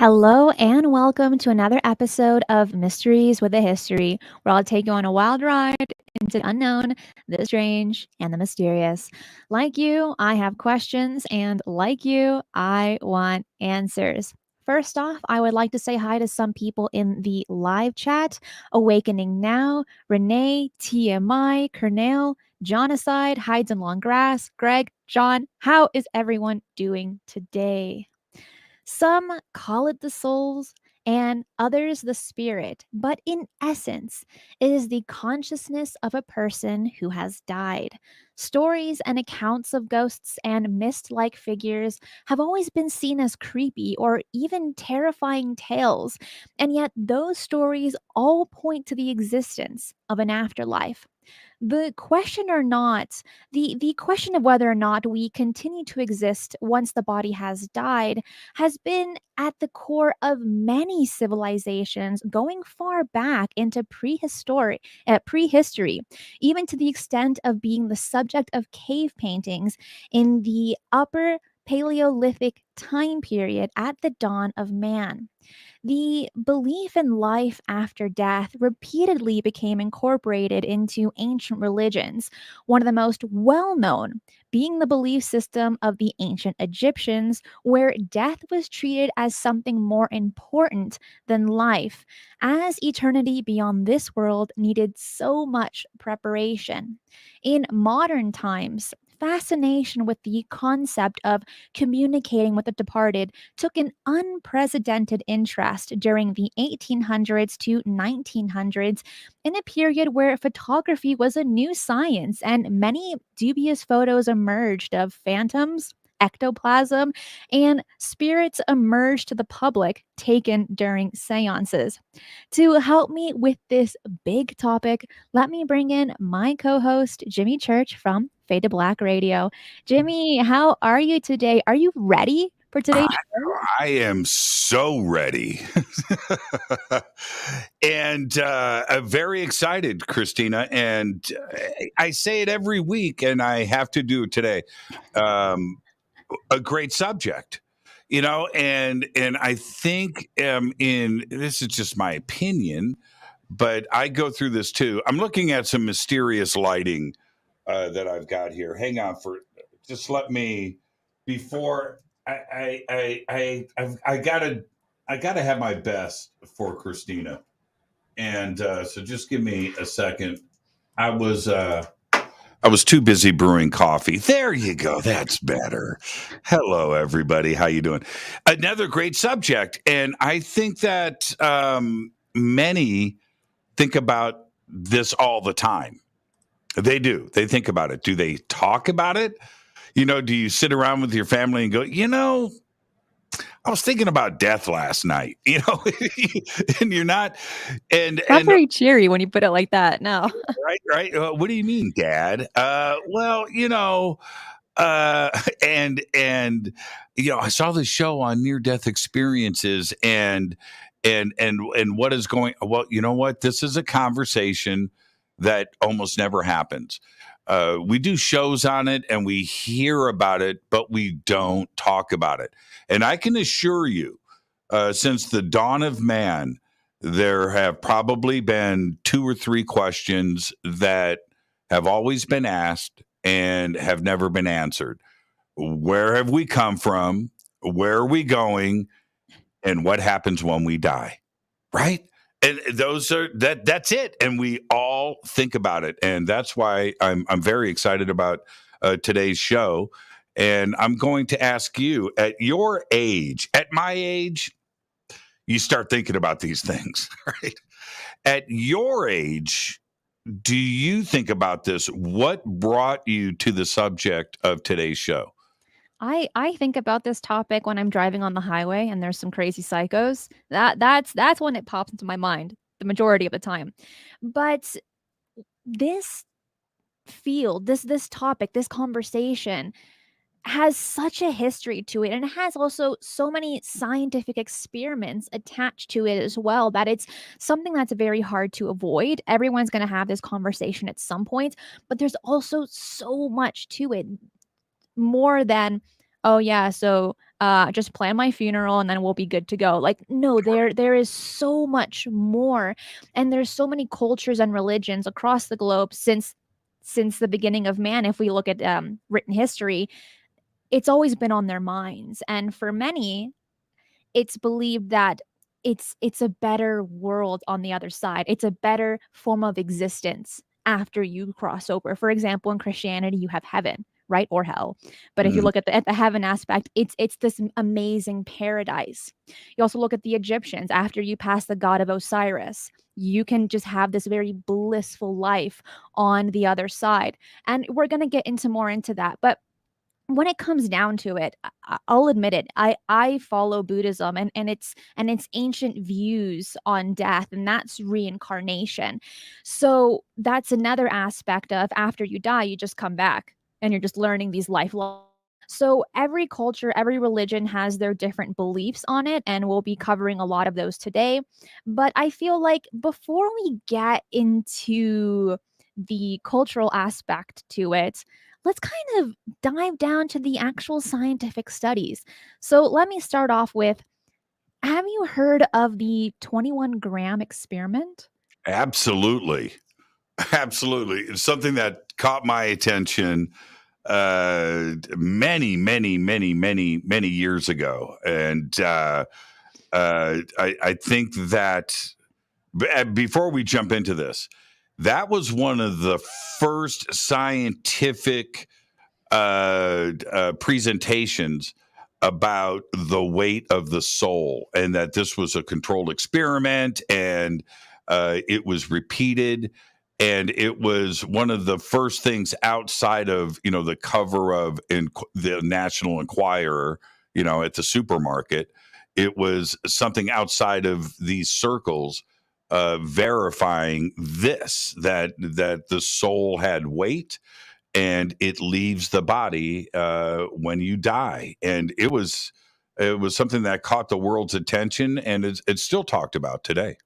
Hello and welcome to another episode of Mysteries with a History, where I'll take you on a wild ride into the unknown, the strange, and the mysterious. Like you, I have questions, and like you, I want answers. First off, I would like to say hi to some people in the live chat: Awakening Now, Renee, TMI, Kernel, Jonacide, Hides in Long Grass, Greg, John. How is everyone doing today? Some call it the souls and others the spirit, but in essence, it is the consciousness of a person who has died. Stories and accounts of ghosts and mist like figures have always been seen as creepy or even terrifying tales, and yet those stories all point to the existence of an afterlife. The question or not, the question of whether or not we continue to exist once the body has died has been at the core of many civilizations going far back into prehistory, even to the extent of being the subject of cave paintings in the upper Paleolithic time period at the dawn of man. The belief in life after death repeatedly became incorporated into ancient religions, one of the most well known being the belief system of the ancient Egyptians, where death was treated as something more important than life, as eternity beyond this world needed so much preparation. In modern times, fascination with the concept of communicating with the departed took an unprecedented interest during the 1800s to 1900s, in a period where photography was a new science and many dubious photos emerged of phantoms, ectoplasm, and spirits emerged to the public taken during seances. To help me with this big topic, let me bring in my co host, Jimmy Church from Fade to Black Radio. Jimmy, how are you today? Are you ready for today's I, show? I am so ready. And I'm very excited, Christina. And I say it every week, and I have to do it today. Um, a great subject, and I think in this is just my opinion, but I go through this too. I'm looking at some mysterious lighting that I've got here. Hang on for just let me before I gotta have my best for Christina, and so just give me a second. I was uh, I was too busy brewing coffee. There you go. That's better. Hello, everybody. How you doing? Another great subject, and I think that many think about this all the time. They do. They think about it. Do they talk about it? Do you sit around with your family and go, I was thinking about death last night, and you're not, Not and very cheery when you put it like that. No. right. What do you mean, Dad? Well, and I saw this show on near death experiences and what is going. Well, you know what? This is a conversation that almost never happens. We do shows on it and we hear about it, but we don't talk about it. And I can assure you, since the dawn of man, there have probably been two or three questions that have always been asked and have never been answered. Where have we come from? Where are we going? And what happens when we die? Right? And that's it. And we all think about it. And that's why I'm very excited about today's show. And I'm going to ask you, at your age, at my age, you start thinking about these things, right? At your age, do you think about this? What brought you to the subject of today's show? I think about this topic when I'm driving on the highway and there's some crazy psychos. That's when it pops into my mind the majority of the time. But this field, this topic, this conversation has such a history to it, and it has also so many scientific experiments attached to it as well, that it's something that's very hard to avoid. Everyone's going to have this conversation at some point, but there's also so much to it, more than oh yeah, so just plan my funeral and then we'll be good to go. Like, no, there is so much more, and there's so many cultures and religions across the globe since the beginning of man. If we look at written history, it's always been on their minds, and for many, it's believed that it's a better world on the other side. It's a better form of existence after you cross over. For example, in Christianity, you have heaven, right? Or hell. But if you Mm, look at the heaven aspect, it's this amazing paradise. You also look at the Egyptians. After you pass the god of Osiris, you can just have this very blissful life on the other side. And we're going to get into more into that. But when it comes down to it, I'll admit it. I follow Buddhism and its ancient views on death, and that's reincarnation. So that's another aspect of after you die, you just come back and you're just learning these life lessons. So every culture, every religion has their different beliefs on it, and we'll be covering a lot of those today. But I feel like before we get into the cultural aspect to it, let's kind of dive down to the actual scientific studies. So let me start off with, have you heard of the 21-gram experiment? absolutely. Absolutely. It's something that caught my attention many years ago. And I think that before we jump into this, that was one of the first scientific presentations about the weight of the soul, and that this was a controlled experiment, and it was repeated, and it was one of the first things outside of the cover of the National Enquirer, at the supermarket. It was something outside of these circles, verifying this, that the soul had weight and it leaves the body when you die. And it was something that caught the world's attention, and it's still talked about today.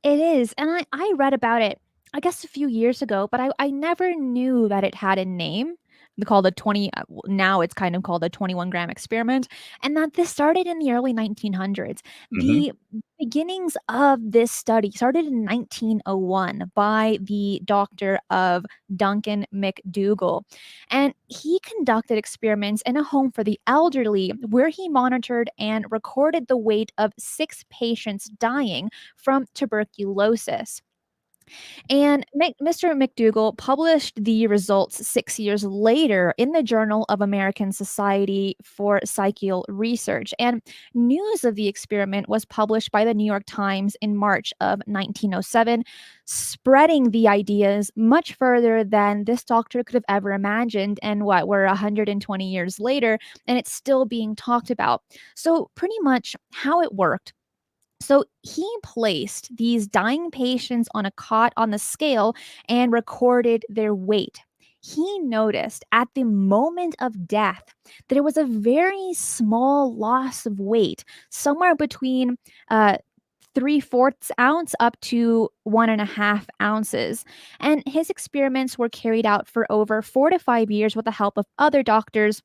It is, and I read about it, I guess, a few years ago, but I never knew that it had a name. They called the 20 now it's kind of called the 21-gram experiment, and that this started in the early 1900s. Hmm. The beginnings of this study started in 1901 by the doctor of Duncan McDougall, and he conducted experiments in a home for the elderly where he monitored and recorded the weight of 6 patients dying from tuberculosis. And Mr. McDougall published the results 6 years later in the Journal of American Society for Psychical Research. And news of the experiment was published by the New York Times in March of 1907, spreading the ideas much further than this doctor could have ever imagined. And what, we're 120 years later, and it's still being talked about. So, pretty much how it worked, so he placed these dying patients on a cot on the scale and recorded their weight. He noticed at the moment of death that there was a very small loss of weight, somewhere between uh, 3/4 ounce up to 1.5 ounces. And his experiments were carried out for over 4 to 5 years with the help of other doctors,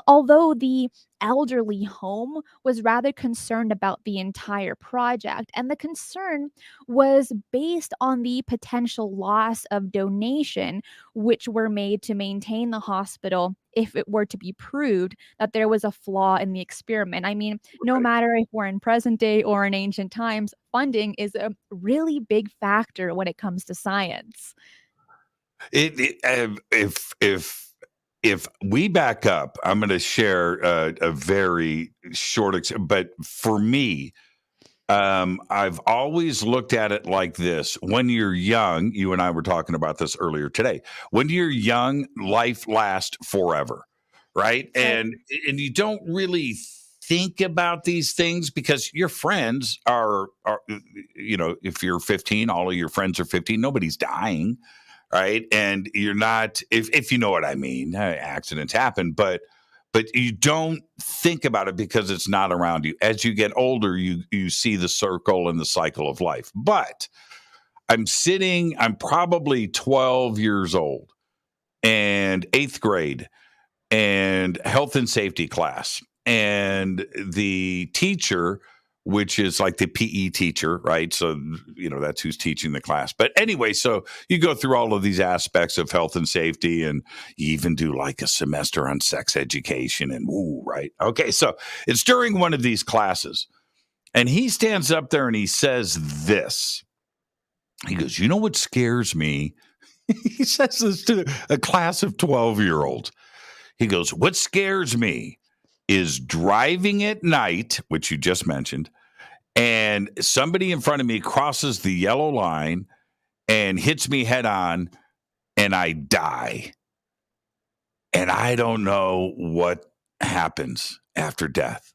although the elderly home was rather concerned about the entire project. And the concern was based on the potential loss of donation, which were made to maintain the hospital if it were to be proved that there was a flaw in the experiment. I mean, no matter if we're in present day or in ancient times, funding is a really big factor when it comes to science. If we back up, I'm going to share a very short, but for me, I've always looked at it like this. When you're young, you and I were talking about this earlier today. When you're young, life lasts forever, right? Right. And you don't really think about these things because your friends are if you're 15, all of your friends are 15. Nobody's dying, right? And you're not, if you know what I mean. Accidents happen, but you don't think about it because it's not around you. As you get older, you see the circle and the cycle of life. But I'm probably 12 years old and eighth grade. and health and safety class. And the teacher, which is like the PE teacher, right? So, that's who's teaching the class. But anyway, so you go through all of these aspects of health and safety, and you even do like a semester on sex education and right? Okay, so it's during one of these classes, and he stands up there and he says this. He goes, "You know what scares me?" He says this to a class of 12-year-olds. He goes, "What scares me is driving at night," which you just mentioned, "and somebody in front of me crosses the yellow line and hits me head on, and I die. And I don't know what happens after death.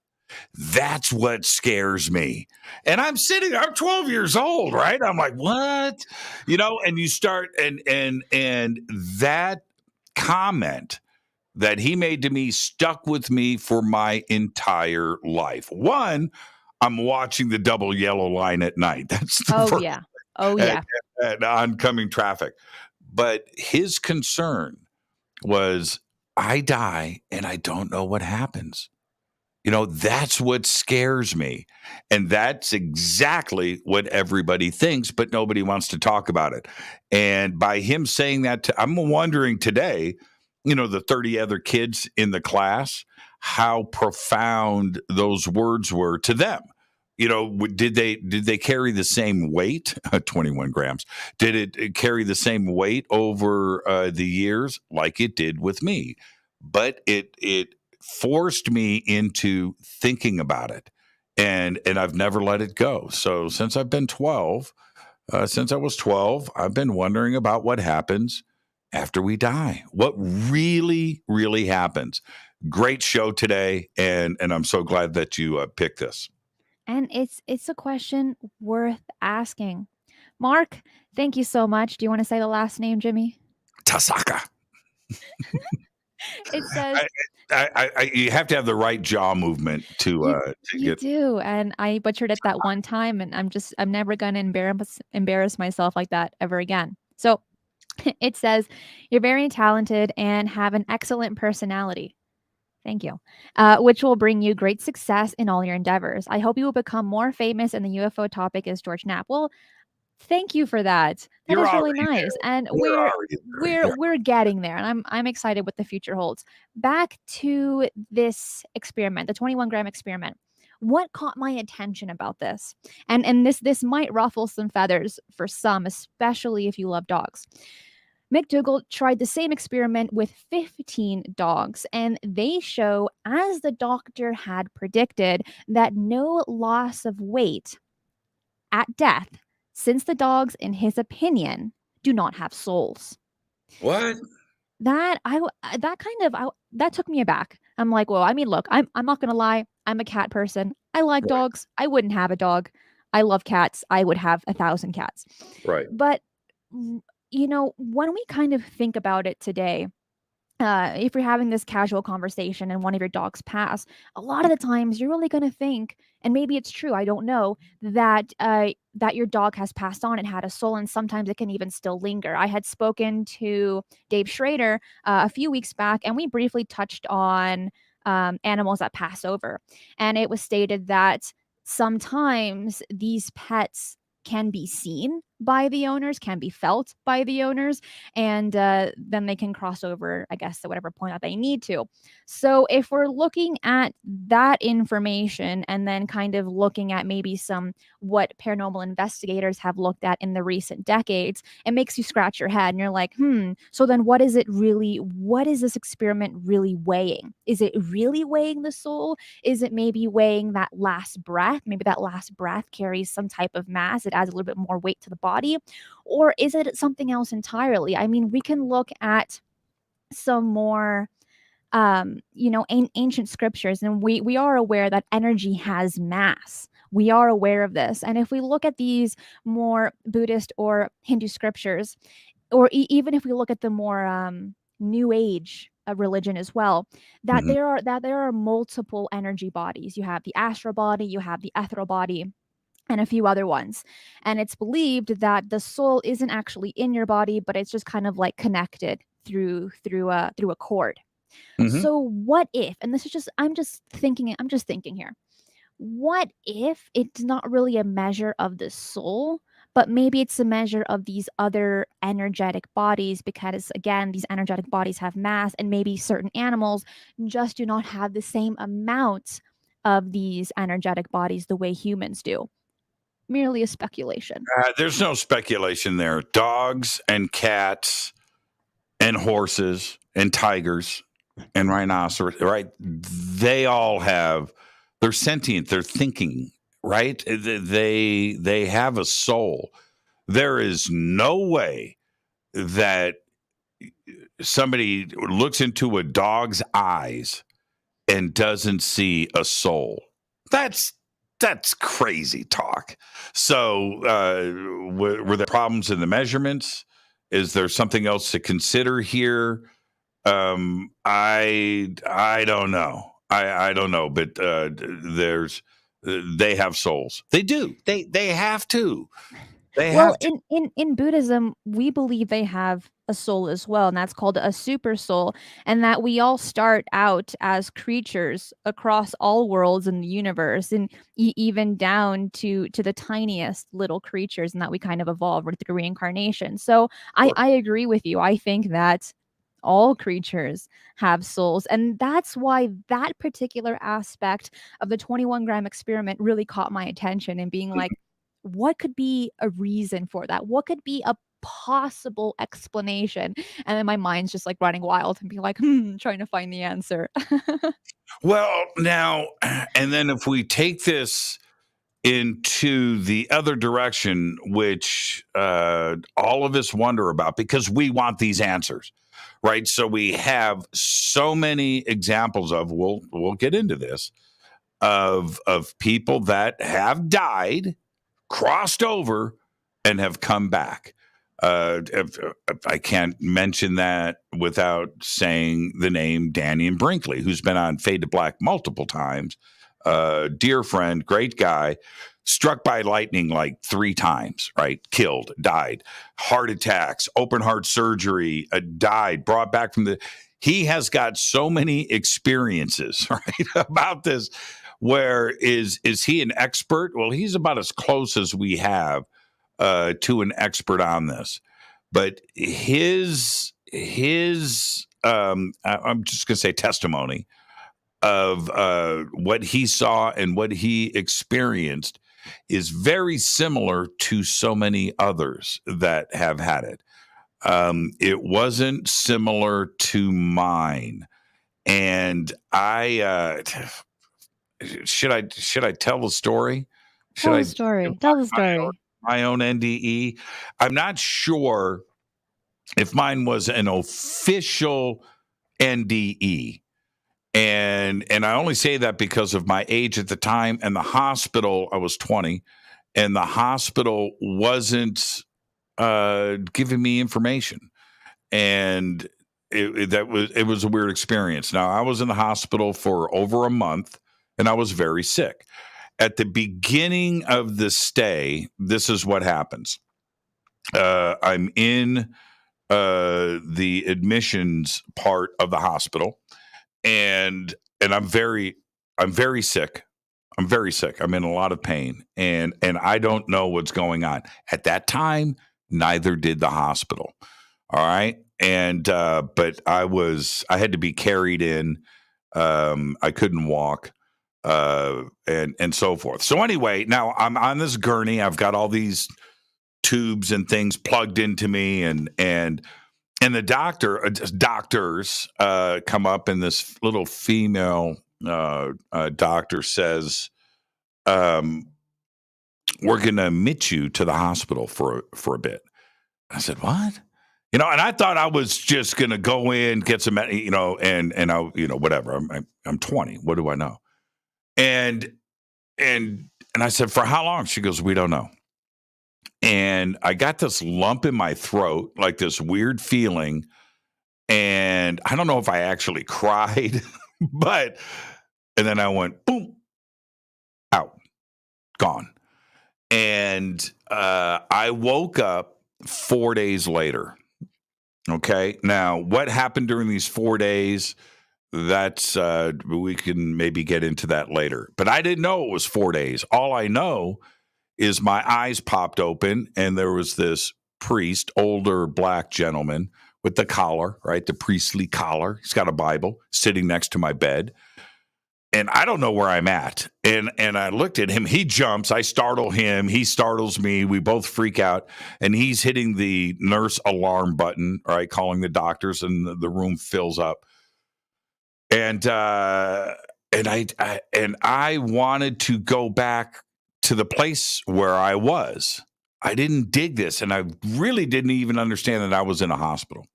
That's what scares me." And I'm 12 years old, right? I'm like, what? And you start and that comment that he made to me stuck with me for my entire life. One, I'm watching the double yellow line at night. That's the Oh, first yeah. Oh, at, yeah. at oncoming traffic. But his concern was, I die and I don't know what happens. That's what scares me. And that's exactly what everybody thinks, but nobody wants to talk about it. And by him saying that, I'm wondering today, the 30 other kids in the class, how profound those words were to them. Did they carry the same weight? 21 grams. Did it carry the same weight over the years like it did with me? But it forced me into thinking about it, and I've never let it go. So since I've been 12, since I was 12, I've been wondering about what happens after we die. What really, really happens? Great show today, and I'm so glad that you picked this. And it's a question worth asking. Mark, thank you so much. Do you want to say the last name, Jimmy? Tasaka. It says You have to have the right jaw movement you to you get. do, and I butchered it that one time, and I'm never gonna embarrass myself like that ever again. So it says you're very talented and have an excellent personality. Thank you. Which will bring you great success in all your endeavors. I hope you will become more famous in the UFO topic as George Knapp. Well, thank you for that. That You're is really already there. nice, and You're already there. Yeah. we're getting there, and I'm excited what the future holds. Back to this experiment, the 21-gram experiment. What caught my attention about this? And this might ruffle some feathers for some, especially if you love dogs. McDougall tried the same experiment with 15 dogs, and they show, as the doctor had predicted, that no loss of weight at death, since the dogs, in his opinion, do not have souls. What? That took me aback. I'm like, well, I mean, look, I'm not gonna lie. I'm a cat person. I like Right. dogs. I wouldn't have a dog. I love cats. I would have 1,000 cats. Right. But when we kind of think about it today, if you're having this casual conversation and one of your dogs pass, a lot of the times you're really going to think, and maybe it's true, I don't know, that your dog has passed on and had a soul, and sometimes it can even still linger. I had spoken to Dave Schrader a few weeks back, and we briefly touched on animals that pass over, and it was stated that sometimes these pets can be seen by the owners, can be felt by the owners, and then they can cross over, I guess, to whatever point that they need to. So if we're looking at that information and then kind of looking at maybe some what paranormal investigators have looked at in the recent decades, it makes you scratch your head and you're like, so then what is this experiment really weighing? Is it really weighing the soul? Is it maybe weighing that last breath? Maybe that last breath carries some type of mass. It adds a little bit more weight to the body. Or is it something else entirely? I mean, we can look at some more ancient scriptures, and we are aware that energy has mass. We are aware of this. And if we look at these more Buddhist or Hindu scriptures, or even if we look at the more new age religion as well, that Mhm. there are multiple energy bodies. You have the astral body, you have the ethereal body, and a few other ones. And it's believed that the soul isn't actually in your body, but it's just kind of like connected through a cord. Hmm. So what if, and this is just, I'm just thinking here. What if it's not really a measure of the soul, but maybe it's a measure of these other energetic bodies? Because again, these energetic bodies have mass, and maybe certain animals just do not have the same amount of these energetic bodies the way humans do. Merely a speculation. There's no speculation there. Dogs and cats and horses and tigers and rhinoceros, right? They all have, they're sentient, they're thinking, right? They have a soul. There is no way that somebody looks into a dog's eyes and doesn't see a soul. That's that's crazy talk. So, were there problems in the measurements? Is there something else to consider here? I don't know. I don't know, but there's they have souls. They do. They have to. They Well, have to. in Buddhism, we believe they have a soul as well, and that's called a super soul, and that we all start out as creatures across all worlds in the universe, and even down to the tiniest little creatures, and that we kind of evolve through reincarnation. So I agree with you. I think that all creatures have souls, and that's why that particular aspect of the 21-gram experiment really caught my attention, and being like, what could be a reason for that? What could be a possible explanation? And then my mind's just like running wild and be like, trying to find the answer. Well, now, and then if we take this into the other direction, which all of us wonder about because we want these answers, right? So we have so many examples of, we'll get into this, of people that have died, crossed over, and have come back. If I can't mention that without saying the name Danny and Brinkley, who's been on Fade to Black multiple times. Dear friend, great guy, struck by lightning like 3 times, right? Killed, died, heart attacks, open heart surgery, died, brought back from the. He has got so many experiences, right, about this. Where is he an expert? Well, he's about as close as we have to an expert on this. But I'm just going to say testimony of what he saw and what he experienced is very similar to so many others that have had it. It wasn't similar to mine, and I should I tell the story? Should Tell the I give story. Tell the my own story. my own NDE? I'm not sure if mine was an official NDE. And I only say that because of my age at the time and the hospital. I was 20, and the hospital wasn't giving me information, and it was a weird experience. Now I was in the hospital for over a month, and I was very sick. At the beginning of the stay, this is what happens. I'm in the admissions part of the hospital, and I'm very sick. I'm very sick. I'm in a lot of pain, and I don't know what's going on. At that time, neither did the hospital. All right. And but I had to be carried in. I couldn't walk. And so forth. So anyway, now I'm on this gurney. I've got all these tubes and things plugged into me, and the doctors come up, and this little female doctor says, um, "We're going to admit you to the hospital for a bit." I said, "What?" And I thought I was just going to go in, get some, and I, whatever. I'm 20. What do I know? And and I said, "For how long?" She goes, "We don't know." And I got this lump in my throat, like this weird feeling. And I don't know if I actually cried, but, and then I went, boom, out, gone. And I woke up 4 days later. Okay. Now, what happened during these 4 days? that's we can maybe get into that later. But I didn't know it was 4 days. All I know is my eyes popped open and there was this priest, older black gentleman with the collar, right? The priestly collar. He's got a Bible sitting next to my bed. And I don't know where I'm at. And I looked at him. He jumps. I startle him. He startles me. We both freak out. And he's hitting the nurse alarm button, right? Calling the doctors, and the room fills up. And I wanted to go back to the place where I was. I didn't dig this, and I really didn't even understand that I was in a hospital.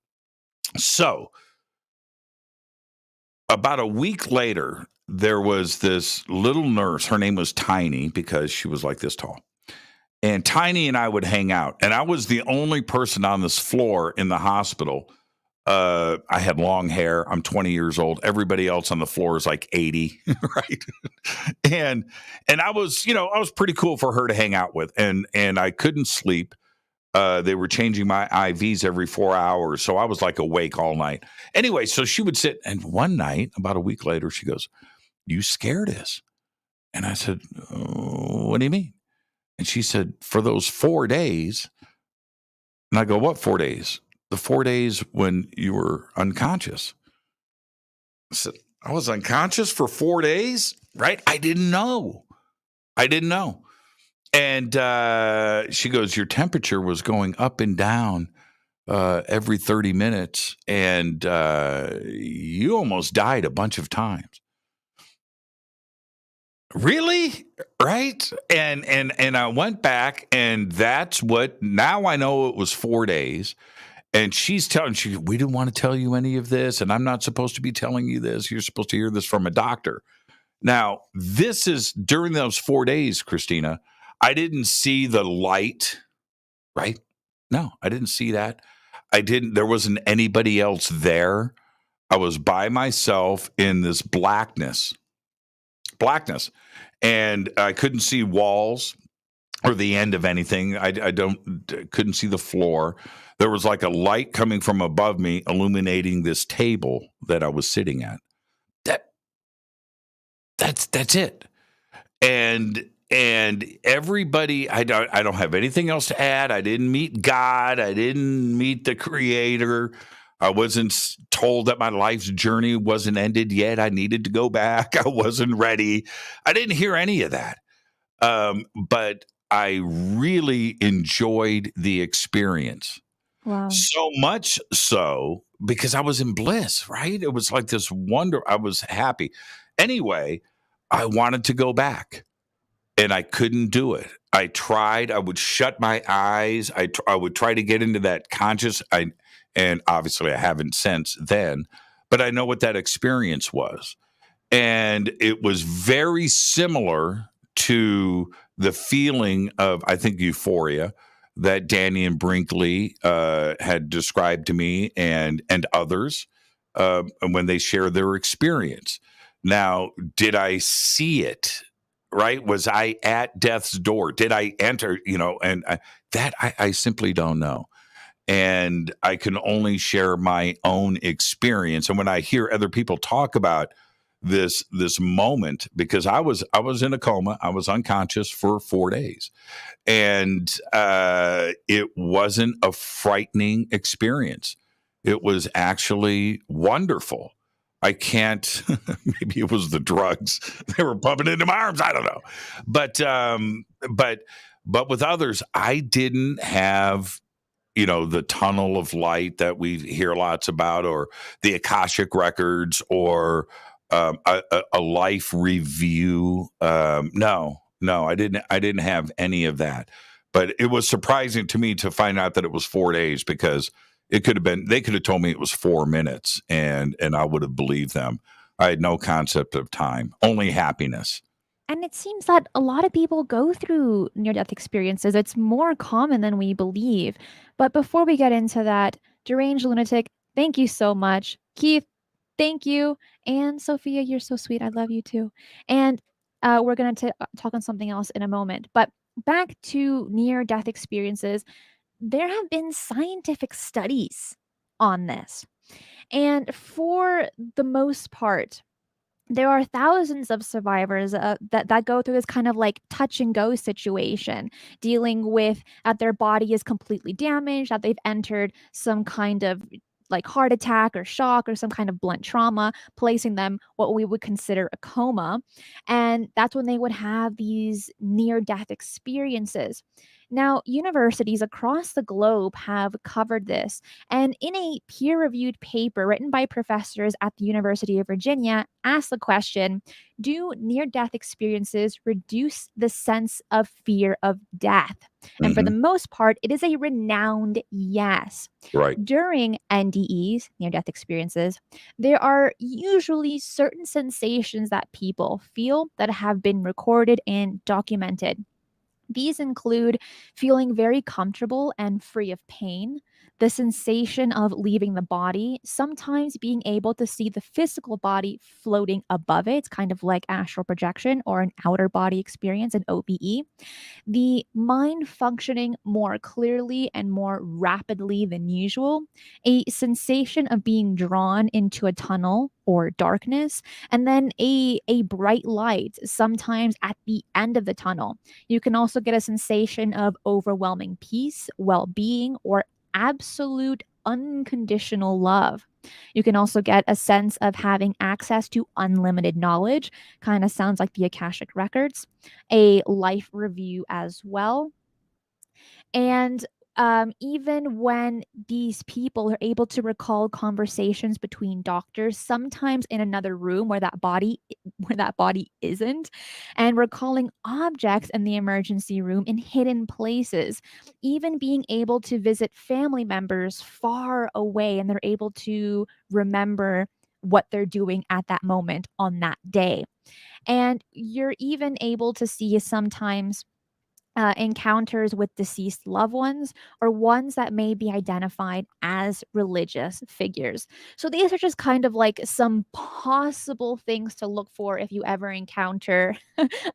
So about a week later, there was this little nurse. Her name was Tiny because she was like this tall. And Tiny and I would hang out. And I was the only person on this floor in the hospital. I had long hair. I'm 20 years old. Everybody else on the floor is like 80, right? And I was, I was pretty cool for her to hang out with. And I couldn't sleep. They were changing my IVs every 4 hours. So I was like awake all night. Anyway, so she would sit. And one night, about a week later, she goes, "You scared us." And I said, "Oh, what do you mean?" And she said, "For those 4 days." And I go, "What 4 days?" "The 4 days when you were unconscious." I said, "I was unconscious for 4 days?" Right? I didn't know. And she goes, "Your temperature was going up and down every 30 minutes, and you almost died a bunch of times." Really? Right? And I went back, and that's what, now I know it was 4 days. And she's telling, "We didn't want to tell you any of this, and I'm not supposed to be telling you this. You're supposed to hear this from a doctor." Now, this is during those 4 days, Christina. I didn't see the light, right? No, I didn't see that. There wasn't anybody else there. I was by myself in this blackness, and I couldn't see walls or the end of anything. Couldn't see the floor. There was like a light coming from above me, illuminating this table that I was sitting at. That's it. And everybody, I don't have anything else to add. I didn't meet God. I didn't meet the Creator. I wasn't told that my life's journey wasn't ended yet. I needed to go back. I wasn't ready. I didn't hear any of that. But I really enjoyed the experience. Wow. So much so because I was in bliss, right? It was like this wonder. I was happy. Anyway, I wanted to go back and I couldn't do it. I tried. I would shut my eyes. I would try to get into that conscious. And obviously I haven't since then, but I know what that experience was. And it was very similar to the feeling of, I think, euphoria that Danny and Brinkley had described to me and others when they shared their experience. Now, did I see it? Right? Was I at death's door? Did I enter? I simply don't know. And I can only share my own experience. And when I hear other people talk about this moment, because I was in a coma, I was unconscious for 4 days, and it wasn't a frightening experience. It was actually wonderful. I can't. Maybe it was the drugs they were pumping into my arms. I don't know, but with others, I didn't have the tunnel of light that we hear lots about, or the Akashic records, or a life review. No, I didn't have any of that. But it was surprising to me to find out that it was 4 days, because they could have told me it was 4 minutes, and I would have believed them. I had no concept of time, only happiness. And it seems that a lot of people go through near death experiences. It's more common than we believe. But before we get into that, Deranged Lunatic, thank you so much. Keith, thank you. And Sophia, you're so sweet. I love you too. And we're going to talk on something else in a moment. But back to near death experiences, there have been scientific studies on this. And for for the most part, there are thousands of survivors that go through this kind of like touch and go situation, dealing with that their body is completely damaged, that they've entered some kind of like heart attack or shock or some kind of blunt trauma, placing them what we would consider a coma. And that's when they would have these near death experiences. Now, universities across the globe have covered this. And in a peer reviewed paper written by professors at the University of Virginia, asked the question, do near death experiences reduce the sense of fear of death? And for the Mhm. most part, it is a renowned yes. Right. During NDEs, near death experiences, there are usually certain sensations that people feel that have been recorded and documented. These include feeling very comfortable and free of pain, the sensation of leaving the body, sometimes being able to see the physical body floating above it, kind of like astral projection or an outer body experience, an OBE, the mind functioning more clearly and more rapidly than usual, a sensation of being drawn into a tunnel or darkness, and then a bright light, sometimes at the end of the tunnel. You can also get a sensation of overwhelming peace, well being, or absolute unconditional love. You can also get a sense of having access to unlimited knowledge, kind of sounds like the Akashic Records, a life review as well. And even when these people are able to recall conversations between doctors, sometimes in another room where that body isn't, and recalling objects in the emergency room in hidden places, even being able to visit family members far away, and they're able to remember what they're doing at that moment on that day. And you're even able to see sometimes encounters with deceased loved ones or ones that may be identified as religious figures. So these are just kind of like some possible things to look for if you ever encounter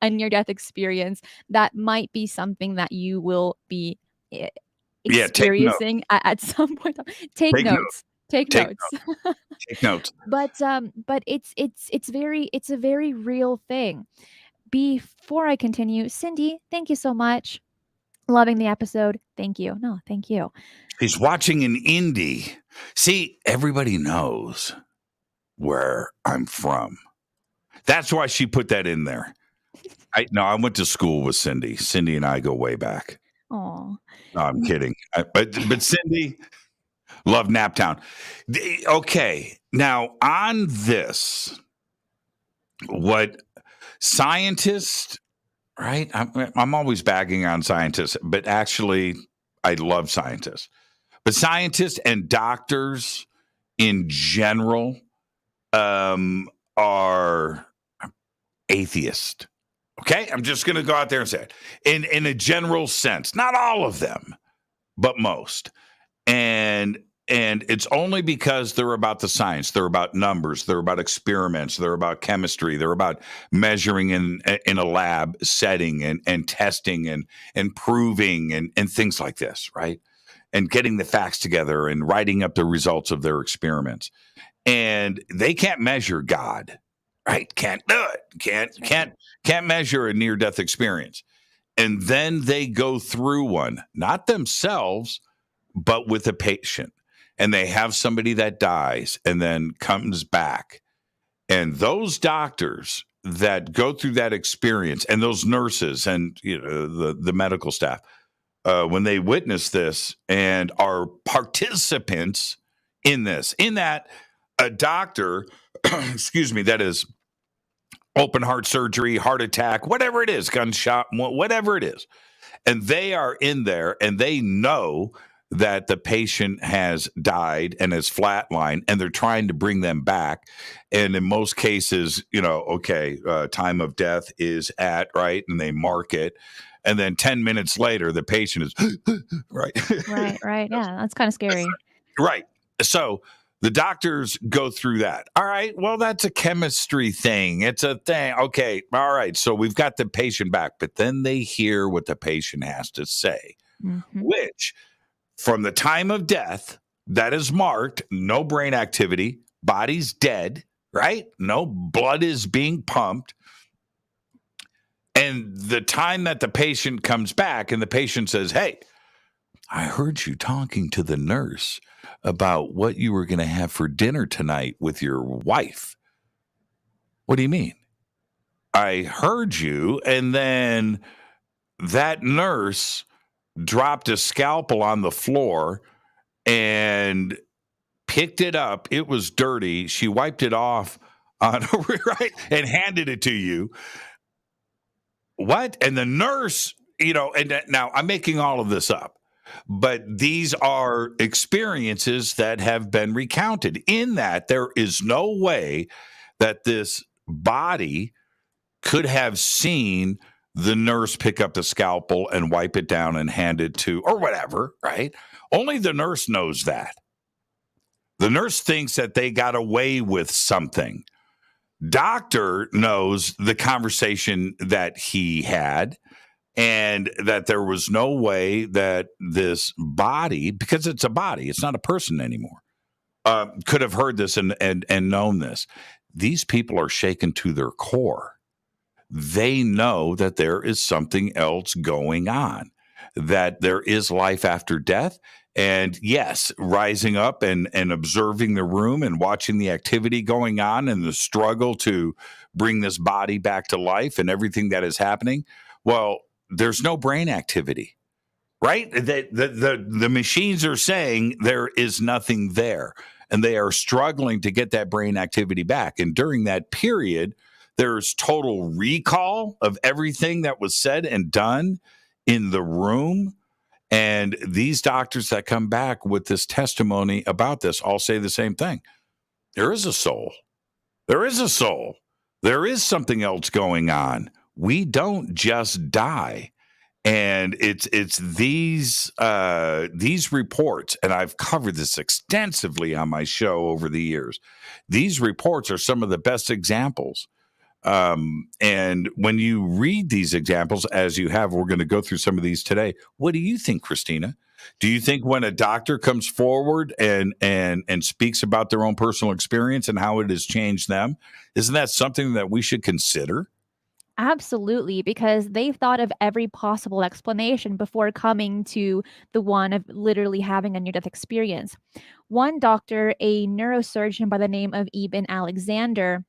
a near death experience that might be something that you will be eh, Yeah, take note. experiencing at some point. Take Take note. notes. Take Take notes. note. Take notes. But it's a very real thing. Before I continue, Cindy, thank you so much. Loving the episode. Thank you. No, thank you. He's watching an indie. See, everybody knows where I'm from. That's why she put that in there. I went to school with Cindy. Cindy and I go way back. Oh, No, I'm kidding. But Cindy, love Naptown. Okay, now on this, what scientists, right? I'm always bagging on scientists, but actually, I love scientists. But scientists and doctors in general are atheist. Okay, I'm just going to go out there and say it in a general sense. Not all of them, but most. And it's only because they're about the science, they're about numbers, they're about experiments, they're about chemistry, they're about measuring in a lab setting and testing and proving and things like this, right? And getting the facts together and writing up the results of their experiments. And they can't measure God, right? Can't do it. that's right. Can't measure a near death experience. And then they go through one, not themselves, but with a patient. And they have somebody that dies and then comes back. And those doctors that go through that experience and those nurses and the medical staff, when they witness this and are participants in this, in that a doctor, excuse me, that is open heart surgery, heart attack, whatever it is, gunshot, whatever it is. And they are in there and they know that the patient has died and is flatlined and they're trying to bring them back. And in most cases, time of death is at, right? And they mark it. And then 10 minutes later, the patient is, right. Right. Yeah, that's kind of scary. Right. So the doctors go through that. All right. Well, that's a chemistry thing. It's a thing. Okay. All right. So we've got the patient back, but then they hear what the patient has to say, Hmm. which from the time of death, that is marked, no brain activity, body's dead, right? No blood is being pumped. And the time that the patient comes back and the patient says, hey, I heard you talking to the nurse about what you were going to have for dinner tonight with your wife. What do you mean? I heard you. And then that nurse dropped a scalpel on the floor and picked it up. It was dirty. She wiped it off on right and handed it to you. What? And the nurse, and now I'm making all of this up, but these are experiences that have been recounted, in that there is no way that this body could have seen the nurse pick up the scalpel and wipe it down and hand it to, or whatever, right? Only the nurse knows that. The nurse thinks that they got away with something. Doctor knows the conversation that he had, and that there was no way that this body, because it's a body, it's not a person anymore, could have heard this and known this. These people are shaken to their core. They know that there is something else going on, that there is life after death. And yes, rising up and observing the room and watching the activity going on and the struggle to bring this body back to life and everything that is happening. Well, there's no brain activity, right? The machines are saying there is nothing there, and they are struggling to get that brain activity back. And during that period, there's total recall of everything that was said and done in the room. And these doctors that come back with this testimony about this all say the same thing. There is a soul. There is a soul. There is something else going on. We don't just die. And it's these reports, and I've covered this extensively on my show over the years. These reports are some of the best examples. And when you read these examples, as you have, we're going to go through some of these today. What do you think, Cristina? Do you think when a doctor comes forward and speaks about their own personal experience and how it has changed them, isn't that something that we should consider? Absolutely, because they've thought of every possible explanation before coming to the one of literally having a near death experience. One doctor, a neurosurgeon by the name of Eben Alexander,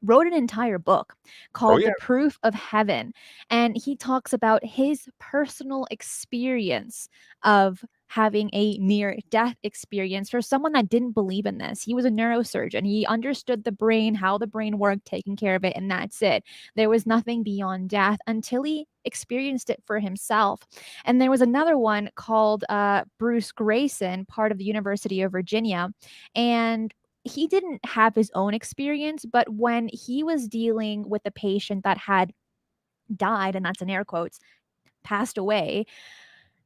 wrote an entire book Oh called yeah. The Proof of Heaven. And he talks about his personal experience of having a near death experience for someone that didn't believe in this. He was a neurosurgeon. He understood the brain, how the brain worked, taking care of it, and that's it. There was nothing beyond death until he experienced it for himself. And there was another one called Bruce Grayson, part of the University of Virginia. And he didn't have his own experience, but when he was dealing with a patient that had died, and that's in air quotes, passed away,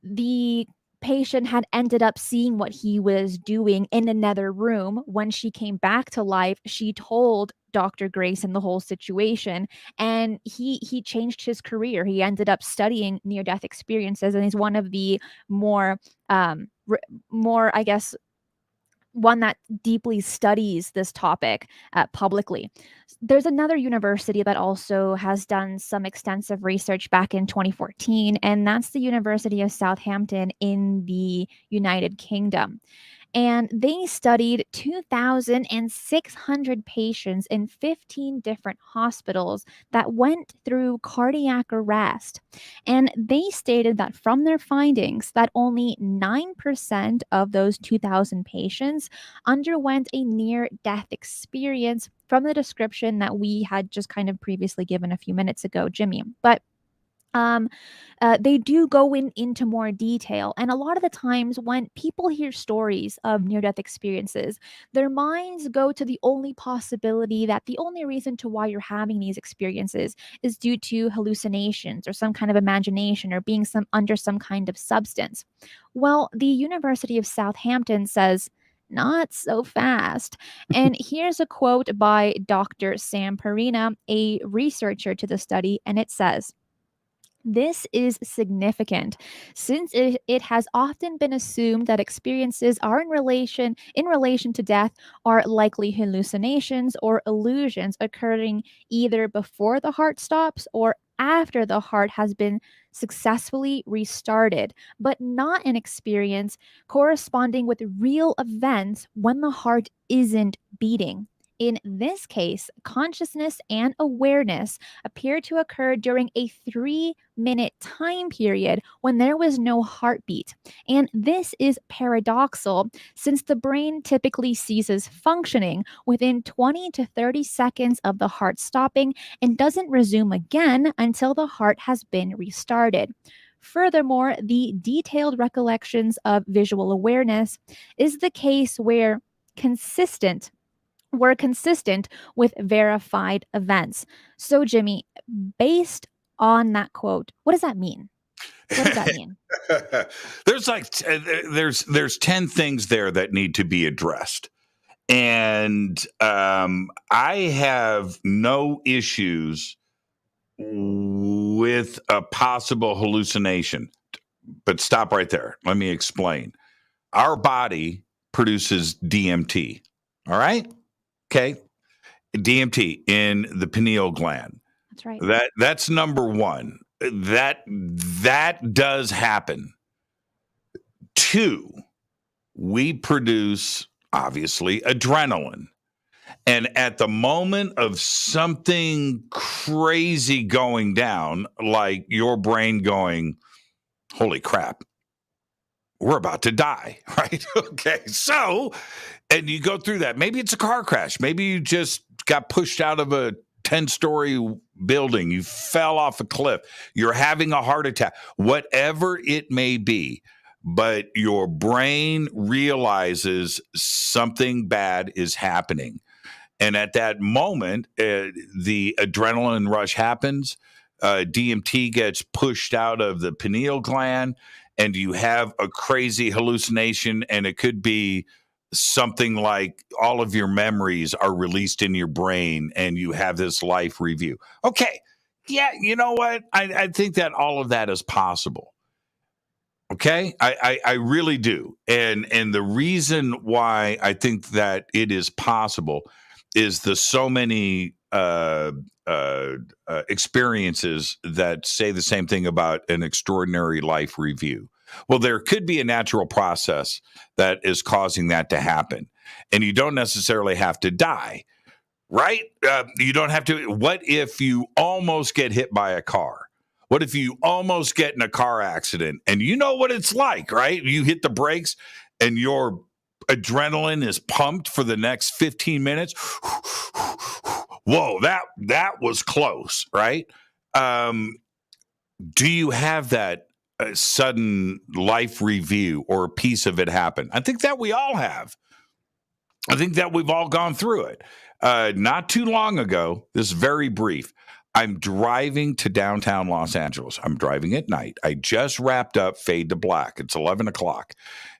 the patient had ended up seeing what he was doing in another room. When she came back to life, she told Dr. Grayson the whole situation, and he changed his career. He ended up studying near death experiences, and he's one of the more more, I guess, one that deeply studies this topic publicly. There's another university that also has done some extensive research back in 2014, and that's the University of Southampton in the United Kingdom. And they studied 2,600 patients in 15 different hospitals that went through cardiac arrest. And they stated that from their findings that only 9% of those 2,000 patients underwent a near-death experience from the description that we had just kind of previously given a few minutes ago, Jimmy. But um, they do go into more detail. And a lot of the times when people hear stories of near death experiences, their minds go to the only possibility that the only reason to why you're having these experiences is due to hallucinations or some kind of imagination or being under some kind of substance. Well, the University of Southampton says, not so fast. And here's a quote by Dr. Sam Perina, a researcher to the study, and it says, This is significant since it has often been assumed that experiences are in relation to death are likely hallucinations or illusions occurring either before the heart stops or after the heart has been successfully restarted, but not an experience corresponding with real events when the heart isn't beating. In this case, consciousness and awareness appear to occur during a 3-minute time period when there was no heartbeat. And this is paradoxal since the brain typically ceases functioning within 20 to 30 seconds of the heart stopping and doesn't resume again until the heart has been restarted. Furthermore, the detailed recollections of visual awareness is the case consistent consistent with verified events. So, Jimmy, based on that quote, what does that mean? What does that mean? there's like there's 10 things there that need to be addressed. And I have no issues with a possible hallucination. But stop right there. Let me explain. Our body produces DMT. All right? Okay. DMT in the pineal gland. That's right. That's number one. That does happen. Two, we produce obviously adrenaline. And at the moment of something crazy going down, like your brain going, holy crap, we're about to die, right? Okay. So, and you go through that. Maybe it's a car crash. Maybe you just got pushed out of a 10-story building. You fell off a cliff. You're having a heart attack, whatever it may be. But your brain realizes something bad is happening. And at that moment, the adrenaline rush happens. DMT gets pushed out of the pineal gland, and you have a crazy hallucination. And it could be something like all of your memories are released in your brain, and you have this life review. Okay. Yeah. You know what? I think that all of that is possible. Okay, I really do, and the reason why I think that it is possible is the so many experiences that say the same thing about an extraordinary life review. Well, there could be a natural process that is causing that to happen, and you don't necessarily have to die, right? You don't have to. What if you almost get hit by a car? What if you almost get in a car accident and you know what it's like, right? You hit the brakes and your adrenaline is pumped for the next 15 minutes. Whoa, that was close, right? Do you have that sudden life review or a piece of it happen? I think that we all have. I think that we've all gone through it. Not too long ago, this is very brief. I'm driving to downtown Los Angeles. I'm driving at night. I just wrapped up Fade to Black. It's 11 o'clock.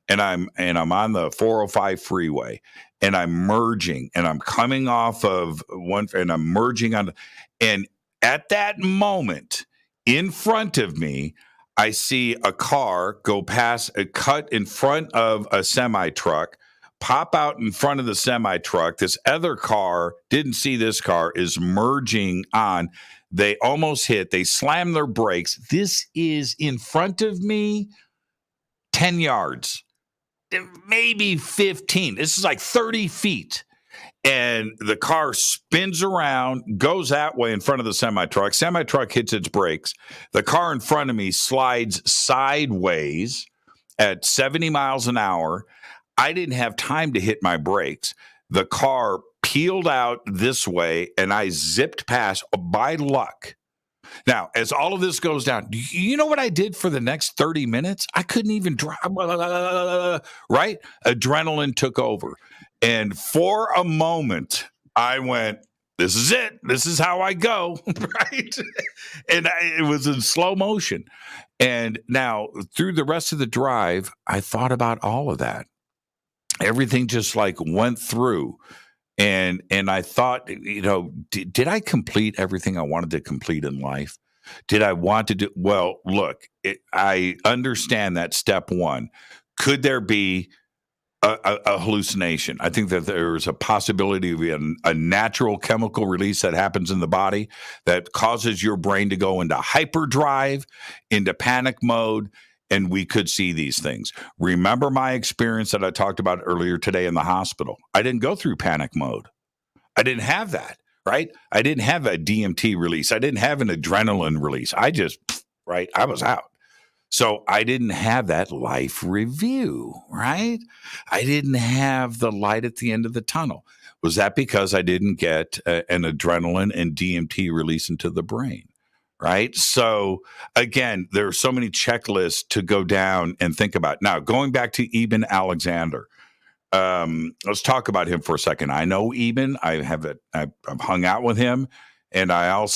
And I'm on the 405 freeway, and I'm merging, and I'm coming off of one, and I'm merging on. And at that moment, in front of me, I see a car go past, a cut in front of a semi truck, pop out in front of the semi truck. This other car didn't see this car, is merging on. They almost hit. They slam their brakes. This is in front of me, 10 yards, maybe 15. This is like 30 feet. And the car spins around, goes that way in front of the semi truck. Semi truck hits its brakes. The car in front of me slides sideways at 70 miles an hour. I didn't have time to hit my brakes. The car peeled out this way, and I zipped past by luck. Now, as all of this goes down, you know what I did for the next 30 minutes? I couldn't even drive, right? Adrenaline took over. And for a moment, I went, this is it. This is how I go, right? And it was in slow motion. And now, through the rest of the drive, I thought about all of that. Everything just like went through, and I thought, did I complete everything I wanted to complete in life? Did I want to do? Well, look, I understand that step one. Could there be a hallucination? I think that there's a possibility of a natural chemical release that happens in the body that causes your brain to go into hyperdrive, into panic mode, and we could see these things. Remember my experience that I talked about earlier today in the hospital? I didn't go through panic mode. I didn't have that, right? I didn't have a DMT release. I didn't have an adrenaline release. I just, right? I was out. So I didn't have that life review, right? I didn't have the light at the end of the tunnel. Was that because I didn't get an adrenaline and DMT release into the brain? Right. So again, there are so many checklists to go down and think about. Now, going back to Eben Alexander, let's talk about him for a second. I know Eben. I've hung out with him, and I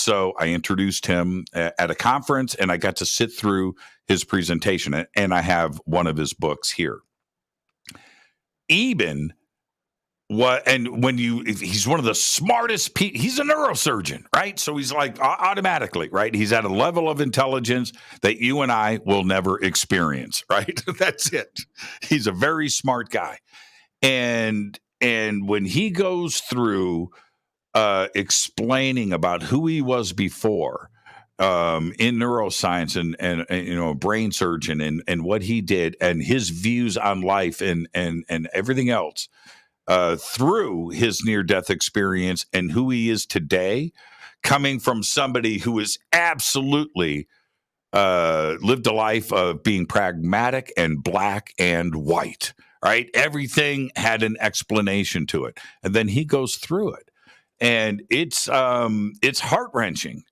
introduced him at a conference, and I got to sit through his presentation, and I have one of his books here. Eben, he's one of the smartest people. He's a neurosurgeon, right? So he's like automatically, right? He's at a level of intelligence that you and I will never experience, right? That's it. He's a very smart guy. And when he goes through explaining about who he was before in neuroscience and a brain surgeon and what he did and his views on life and everything else through his near-death experience and who he is today, coming from somebody who is absolutely lived a life of being pragmatic and black and white. Right? Everything had an explanation to it. And then he goes through it. And it's heart-wrenching.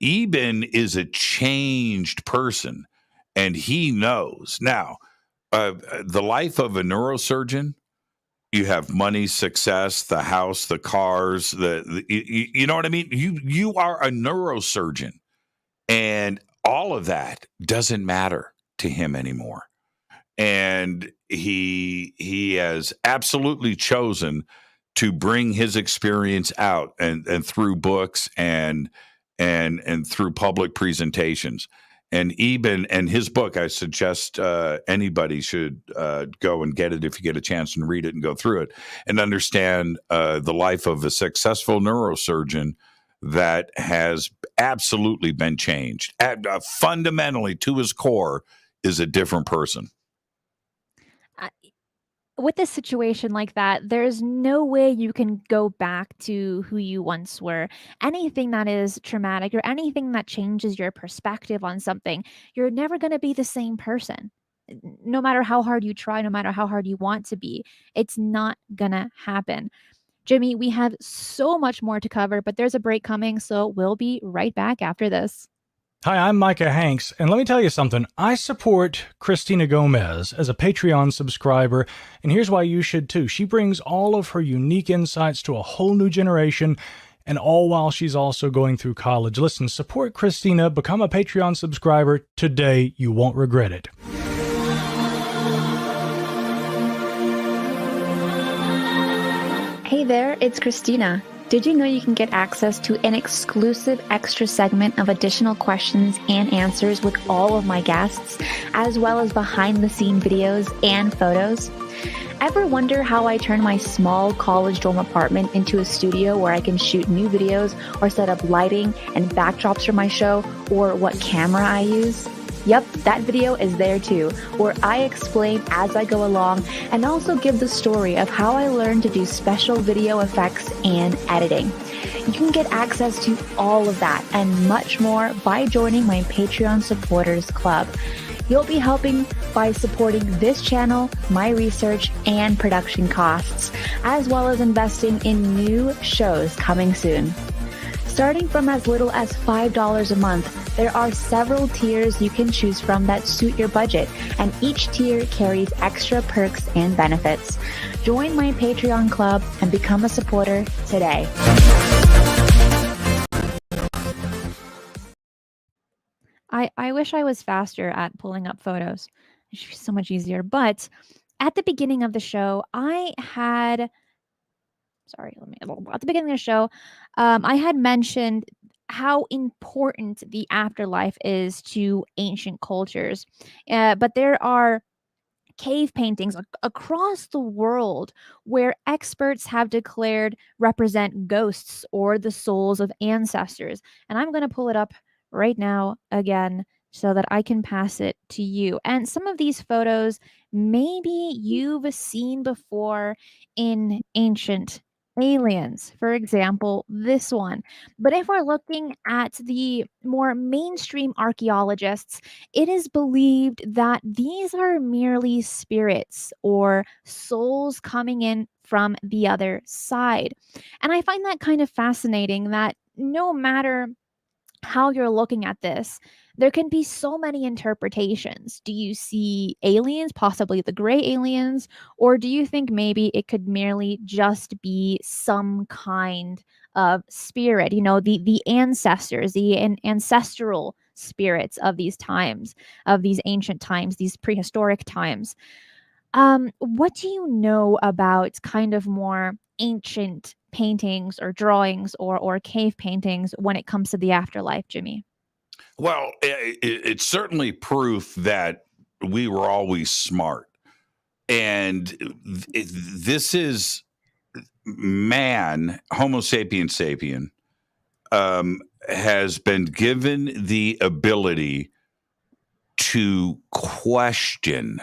Eben is a changed person, and he knows. Now, the life of a neurosurgeon, you have money, success, the house, the cars, you know what I mean? You are a neurosurgeon, and all of that doesn't matter to him anymore. And he has absolutely chosen to bring his experience out and through books and through public presentations. And Eben and his book, I suggest anybody should go and get it if you get a chance and read it and go through it and understand the life of a successful neurosurgeon that has absolutely been changed. Fundamentally, to his core, is a different person. With a situation like that, there's no way you can go back to who you once were. Anything that is traumatic or anything that changes your perspective on something, you're never going to be the same person. No matter how hard you try, no matter how hard you want to be, it's not going to happen. Jimmy, we have so much more to cover, but there's a break coming, so we'll be right back after this. Hi, I'm Micah Hanks, and let me tell you something. I support Cristina Gomez as a Patreon subscriber, and here's why you should too. She brings all of her unique insights to a whole new generation, and all while she's also going through college. Listen, support Cristina, become a Patreon subscriber today. You won't regret it. Hey there, it's Cristina. Did you know you can get access to an exclusive extra segment of additional questions and answers with all of my guests, as well as behind-the-scene videos and photos? Ever wonder how I turn my small college dorm apartment into a studio where I can shoot new videos or set up lighting and backdrops for my show, or what camera I use? Yep, that video is there too, where I explain as I go along and also give the story of how I learned to do special video effects and editing. You can get access to all of that and much more by joining my Patreon supporters club. You'll be helping by supporting this channel, my research, and production costs, as well as investing in new shows coming soon. Starting from as little as $5 a month, there are several tiers you can choose from that suit your budget, and each tier carries extra perks and benefits. Join my Patreon club and become a supporter today. I wish I was faster at pulling up photos. It should be so much easier. But at the beginning of the show, I had mentioned how important the afterlife is to ancient cultures. But there are cave paintings across the world where experts have declared represent ghosts or the souls of ancestors. And I'm going to pull it up right now again so that I can pass it to you. And some of these photos maybe you've seen before in ancient aliens. For example, this one. But if we're looking at the more mainstream archaeologists, it is believed that these are merely spirits or souls coming in from the other side. And I find that kind of fascinating that no matter how you're looking at this, there can be so many interpretations. Do you see aliens, possibly the gray aliens, or do you think maybe it could merely just be some kind of spirit, the ancestors, the ancestral spirits of these times, of these ancient times, these prehistoric times? What do you know about kind of more ancient paintings or drawings or cave paintings when it comes to the afterlife, Jimmy? Well, it's certainly proof that we were always smart. And this is man, Homo sapiens sapien, has been given the ability to question,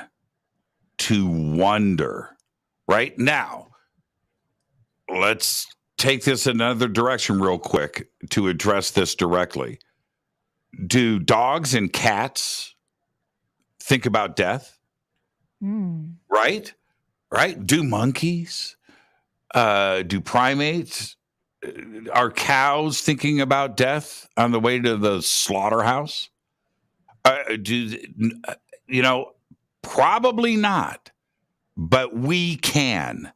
to wonder. Right now, let's take this another direction real quick to address this directly. Do dogs and cats think about death? Mm. Right? Right? Do monkeys? Do primates? Are cows thinking about death on the way to the slaughterhouse? You know, probably not, but we can.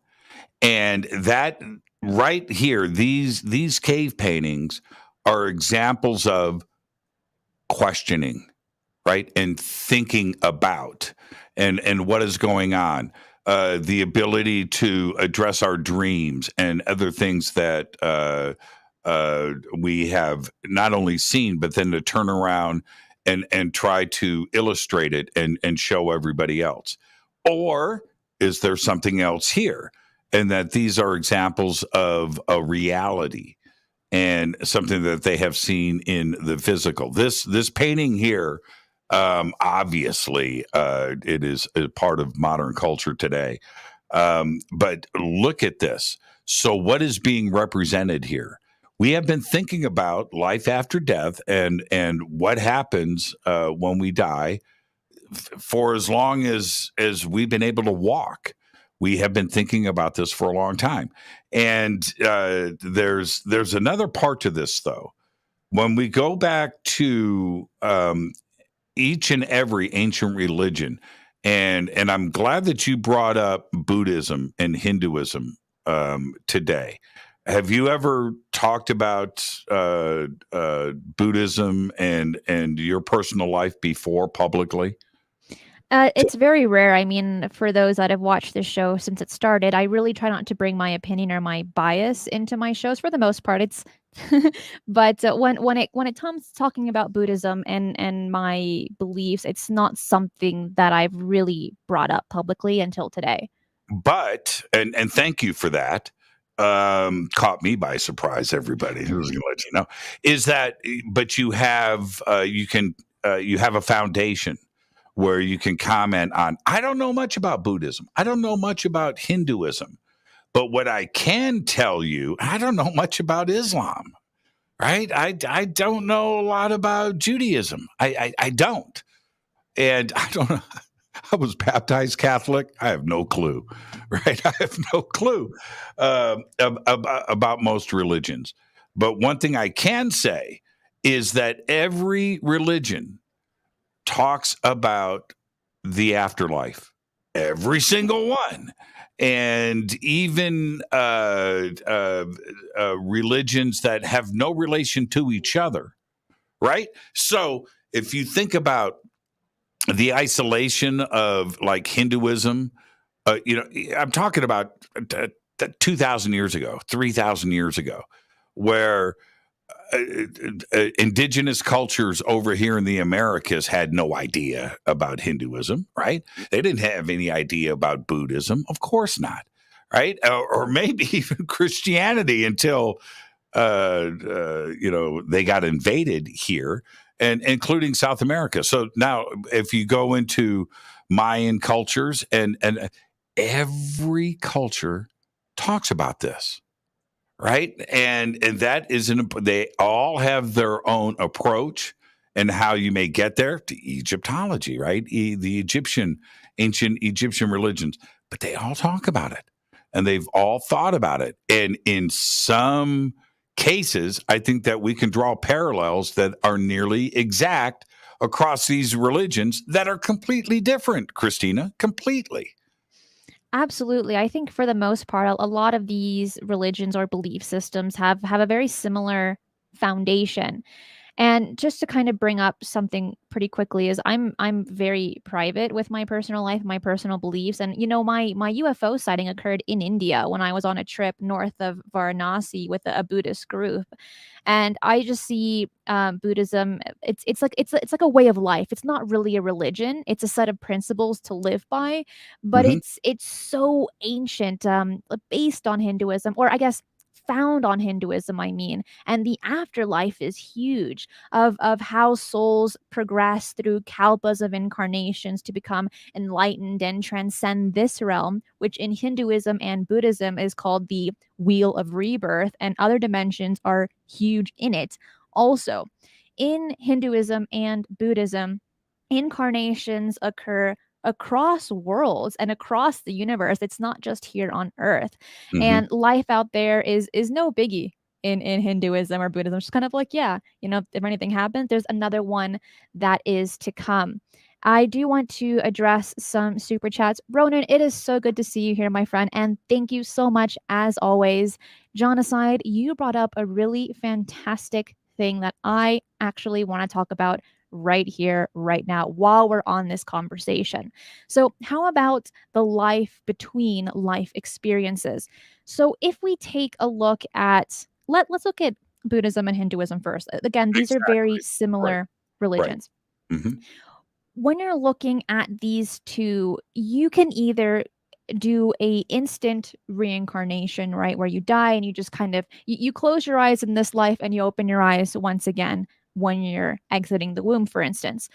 And that right here, these cave paintings are examples of questioning, right? And thinking about and what is going on. The ability to address our dreams and other things that we have not only seen, but then to turn around and try to illustrate it and show everybody else. Or is there something else here? And that these are examples of a reality and something that they have seen in the physical. This painting here, obviously, it is a part of modern culture today. But look at this. So, what is being represented here? We have been thinking about life after death and what happens when we die for as long as we've been able to walk. We have been thinking about this for a long time. And there's another part to this, though. When we go back to each and every ancient religion, and I'm glad that you brought up Buddhism and Hinduism today. Have you ever talked about Buddhism and your personal life before publicly? It's very rare. I mean, for those that have watched this show since it started, I really try not to bring my opinion or my bias into my shows. For the most part, it's but when it comes to talking about Buddhism and my beliefs, it's not something that I've really brought up publicly until today. But and thank you for that. Caught me by surprise. Everybody who's going to let you know is that, but you have you have a foundation where you can comment on. I don't know much about Buddhism. I don't know much about Hinduism, but what I can tell you, I don't know much about Islam. Right? I don't know a lot about Judaism. I don't, and I don't know. I was baptized Catholic. I have no clue, right? I have no clue about most religions. But one thing I can say is that every religion talks about the afterlife, every single one. And even religions that have no relation to each other, right? So if you think about the isolation of like Hinduism, I'm talking about 2,000 years ago, 3,000 years ago, where indigenous cultures over here in the Americas had no idea about Hinduism, right? They didn't have any idea about Buddhism. Of course not, right? Or maybe even Christianity until, they got invaded here, and including South America. So now if you go into Mayan cultures, and every culture talks about this, right? And that is they all have their own approach and how you may get there to Egyptology, right? The ancient Egyptian religions, but they all talk about it and they've all thought about it. And in some cases, I think that we can draw parallels that are nearly exact across these religions that are completely different, Christina, completely. Absolutely. I think for the most part, a lot of these religions or belief systems have a very similar foundation. And just to kind of bring up something pretty quickly is I'm very private with my personal life, my personal beliefs. And my UFO sighting occurred in India when I was on a trip north of Varanasi with a Buddhist group. And I just see Buddhism. It's like a way of life. It's not really a religion. It's a set of principles to live by, but Mhm. it's so ancient, based on Hinduism, or I guess found on Hinduism. I mean, and the afterlife is huge of how souls progress through kalpas of incarnations to become enlightened and transcend this realm, which in Hinduism and Buddhism is called the wheel of rebirth, and other dimensions are huge in it. Also, in Hinduism and Buddhism, incarnations occur across worlds and across the universe. It's not just here on Earth. Mhm. And life out there is no biggie in Hinduism or Buddhism. It's just kind of like, yeah, if anything happens, there's another one that is to come. I do want to address some super chats. Ronan, it is so good to see you here, my friend. And thank you so much, as always. Genocide, you brought up a really fantastic thing that I actually want to talk about right here, right now, while we're on this conversation. So, how about the life between life experiences? So, if we take a look at, let's look at Buddhism and Hinduism first. Again, these are very Exactly. Right. similar Right. religions. Mhm. When you're looking at these two, you can either do a instant reincarnation, right, where you die and you just kind of you close your eyes in this life and you open your eyes once again when you're exiting the womb, for instance.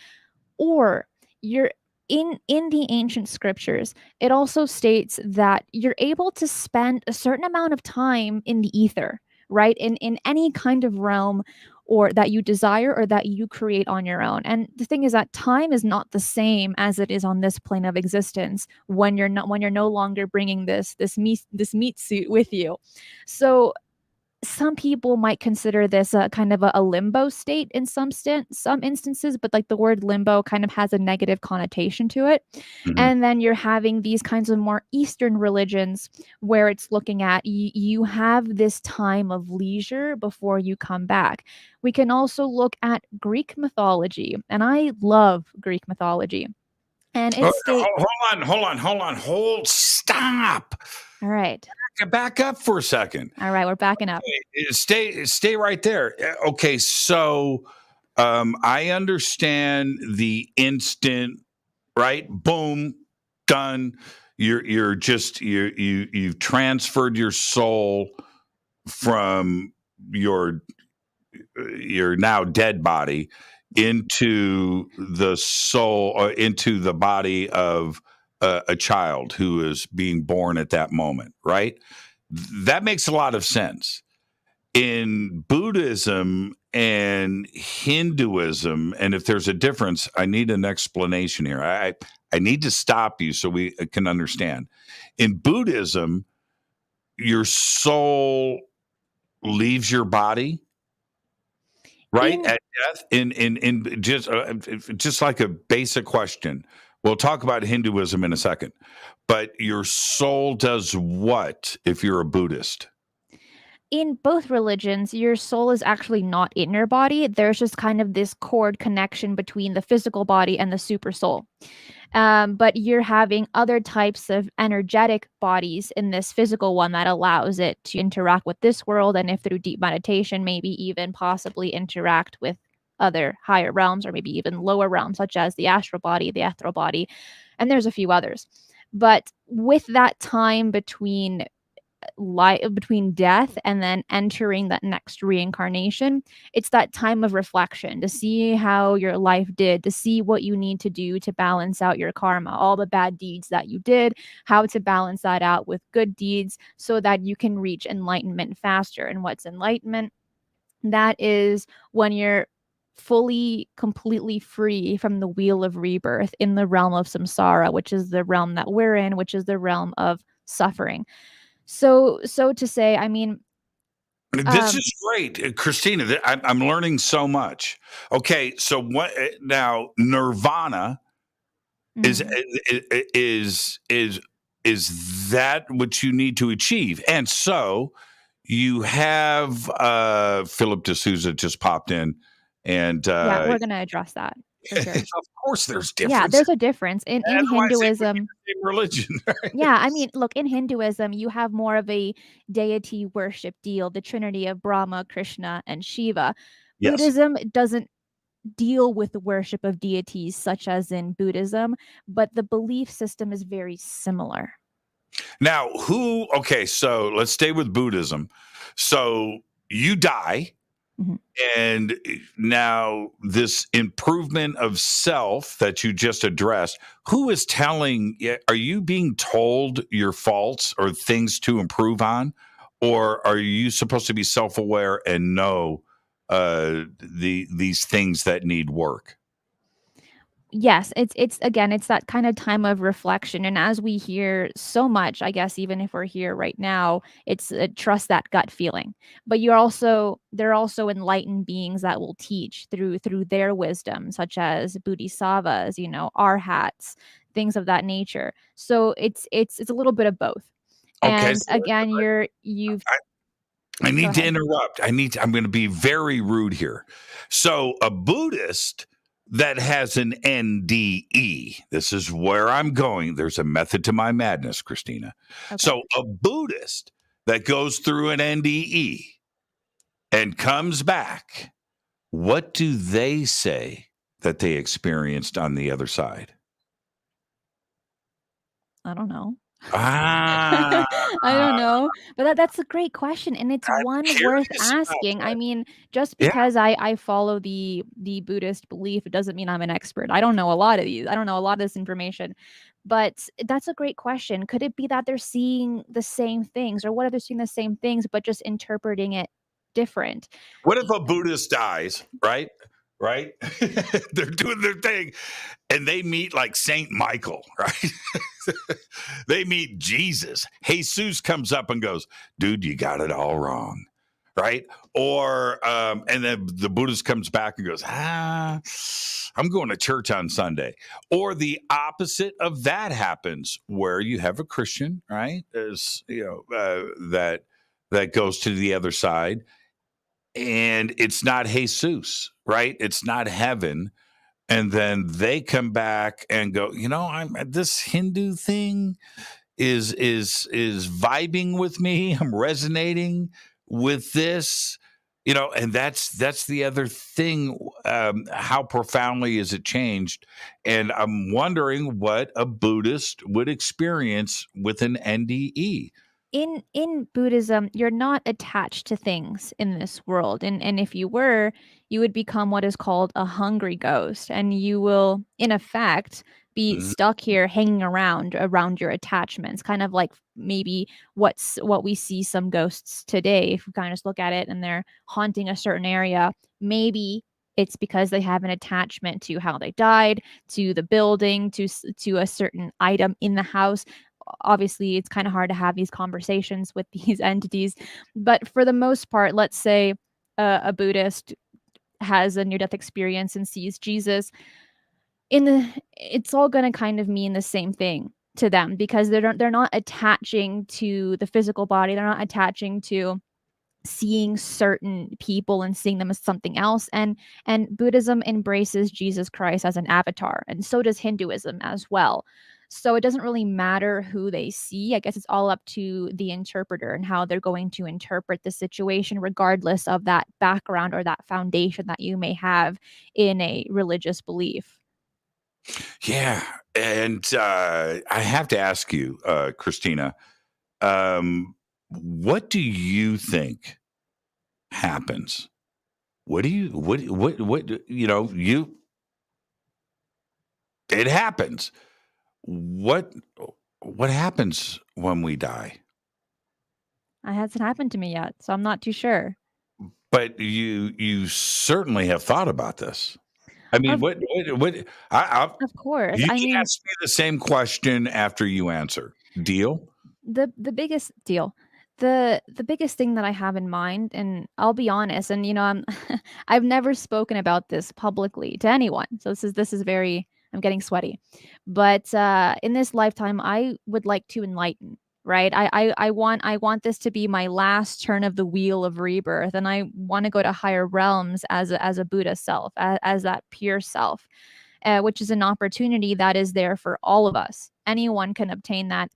Or you're in the ancient scriptures, it also states that you're able to spend a certain amount of time in the ether, right, in any kind of realm or that you desire or that you create on your own. And the thing is that time is not the same as it is on this plane of existence when you're no longer bringing this meat suit with you. So some people might consider this a kind of a limbo state in some instances, but like the word limbo kind of has a negative connotation to it. Mhm. And then you're having these kinds of more Eastern religions where it's looking at you have this time of leisure before you come back. We can also look at Greek mythology, and I love Greek mythology. And Oh, it state hold, stop. all right. Back up for a second. All right, we're backing up. Stay right there. Okay, so I understand the instant, right? Boom, done. You've transferred your soul from your your now dead body into the soul, into the body of a child who is being born at that moment, right? That makes a lot of sense. In Buddhism and Hinduism, and if there's a difference, I need an explanation here. I need to stop you so we can understand. In Buddhism, your soul leaves your body, right, In at death. In just like a basic question. We'll talk about Hinduism in a second, but your soul does what if you're a Buddhist? in both religions, your soul is actually not in your body. There's just kind of this cord connection between the physical body and the super soul. But you're having other types of energetic bodies in this physical one that allows it to interact with this world, and if through deep meditation, maybe even possibly interact with other higher realms or maybe even lower realms, such as the astral body, the ethereal body, and there's a few others. But with that time between between death and then entering that next reincarnation, it's that time of reflection to see how your life did, to see what you need to do to balance out your karma, all the bad deeds that you did, how to balance that out with good deeds so that you can reach enlightenment faster. And what's enlightenment? That is when you're fully, completely free from the wheel of rebirth in the realm of samsara, which is the realm that we're in, which is the realm of suffering. So to say, I mean, This is great, Christina. I'm learning so much. Okay, so what now? Nirvana is mhm. is is is that what you need to achieve? And so you have Philip D'Souza just popped in, and Yeah, we're gonna address that for sure. of course there's Yeah, difference. there's a difference in Otherwise, it would be Hinduism. the same religion. Yeah, I mean, look, in Hinduism, you have more of a deity worship deal, the trinity of Brahma, Krishna, and Shiva. Yes. Buddhism doesn't deal with the worship of deities such as in Buddhism, but the belief system is very similar. Now, okay, so let's stay with Buddhism. So you die, Mhm. and now this improvement of self that you just addressed, who is telling, are you being told your faults or things to improve on? Or are you supposed to be self aware and know these things that need work? Yes, it's again, it's that kind of time of reflection, and as we hear so much, I guess even if we're here right now, it's trust that gut feeling. But there are also enlightened beings that will teach through their wisdom, such as bodhisattvas, arhats, things of that nature. So it's a little bit of both. Okay, And so again, you've I go need to ahead. interrupt. I'm going to be very rude here. So, a Buddhist that has an NDE, this is where I'm going. There's a method to my madness, Christina. Okay. So, a Buddhist that goes through an NDE and comes back, what do they say that they experienced on the other side? I don't know. Ah, I don't know, but that's a great question, and it's I'm one worth curious about asking. I that. mean, just Yeah. because I follow the Buddhist belief, it doesn't mean I'm an expert. I don't know a lot of these. I don't know a lot of this information, but that's a great question. Could it be that they're seeing the same things, or what if they're seeing the same things but just interpreting it different? What if a Buddhist dies, right? Right? They're doing their thing and they meet like Saint Michael, right? They meet Jesus. Jesus comes up and goes, dude, you got it all wrong. Right. Or, and then the Buddhist comes back and goes, I'm going to church on Sunday. Or the opposite of that happens where you have a Christian, right? As that goes to the other side and it's not Jesus, right? It's not heaven. And then they come back and go, I'm this Hindu thing is vibing with me. I'm resonating with this, and that's the other thing. How profoundly is it changed? And I'm wondering what a Buddhist would experience with an NDE. In Buddhism, you're not attached to things in this world. And if you were, you would become what is called a hungry ghost. And you will, in effect, be Mhm. stuck here hanging around your attachments, kind of like maybe what we see some ghosts today. If we kind of just look at it and they're haunting a certain area, maybe it's because they have an attachment to how they died, to the building, to a certain item in the house. Obviously it's kind of hard to have these conversations with these entities, but for the most part, let's say a Buddhist has a near death experience and sees Jesus in the it's all going to kind of mean the same thing to them because they're not attaching to the physical body, they're not attaching to seeing certain people and seeing them as something else. And Buddhism embraces Jesus Christ as an avatar, and so does Hinduism as well. So it doesn't really matter who they see. I guess it's all up to the interpreter and how they're going to interpret the situation, regardless of that background or that foundation that you may have in a religious belief. Yeah. And I have to ask you, Christina, what do you think happens? What do you, it happens. What happens when we die? It hasn't happened to me yet, so I'm not too sure. But you certainly have thought about this. I mean, Of of course. you I can mean, ask me the same question after you answer. Deal? the biggest deal, the biggest thing that I have in mind, and I'll be honest, and I'm I've never spoken about this publicly to anyone, so this is very, I'm getting sweaty, but in this lifetime I would like to enlighten, right? I want this to be my last turn of the wheel of rebirth, and I want to go to higher realms as a Buddha self, as that pure self, which is an opportunity that is there for all of us. Anyone can obtain that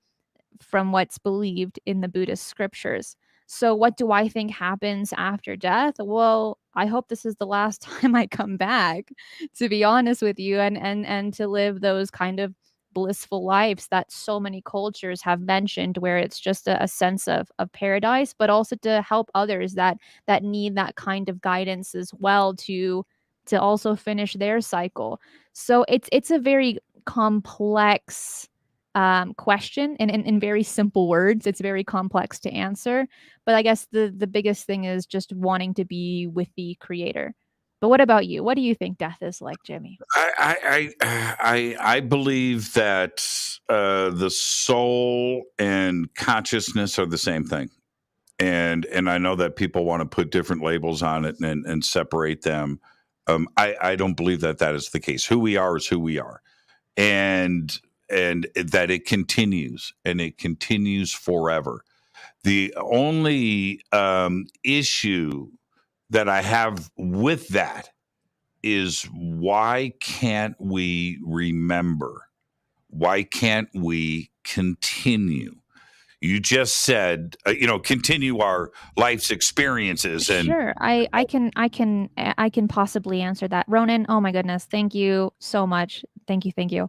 from what's believed in the Buddhist scriptures. So, what do I think happens after death? Well, I hope this is the last time I come back, to be honest with you, and to live those kind of blissful lives that so many cultures have mentioned, where it's just a sense of paradise, but also to help others that need that kind of guidance as well, to also finish their cycle. So it's a very complex question, and in very simple words. It's very complex to answer, but I guess the biggest thing is just wanting to be with the creator. But what about you? What do you think death is like, Jimmy? I believe that the soul and consciousness are the same thing, and I know that people want to put different labels on it and separate them. I don't believe that that is the case. Who we are is who we are, and that it continues, and it continues forever. The only issue that I have with that is, why can't we remember? Why can't we continue? You just said, continue our life's experiences, and Sure, I can possibly answer that. Ronan, oh my goodness, thank you so much. Thank you.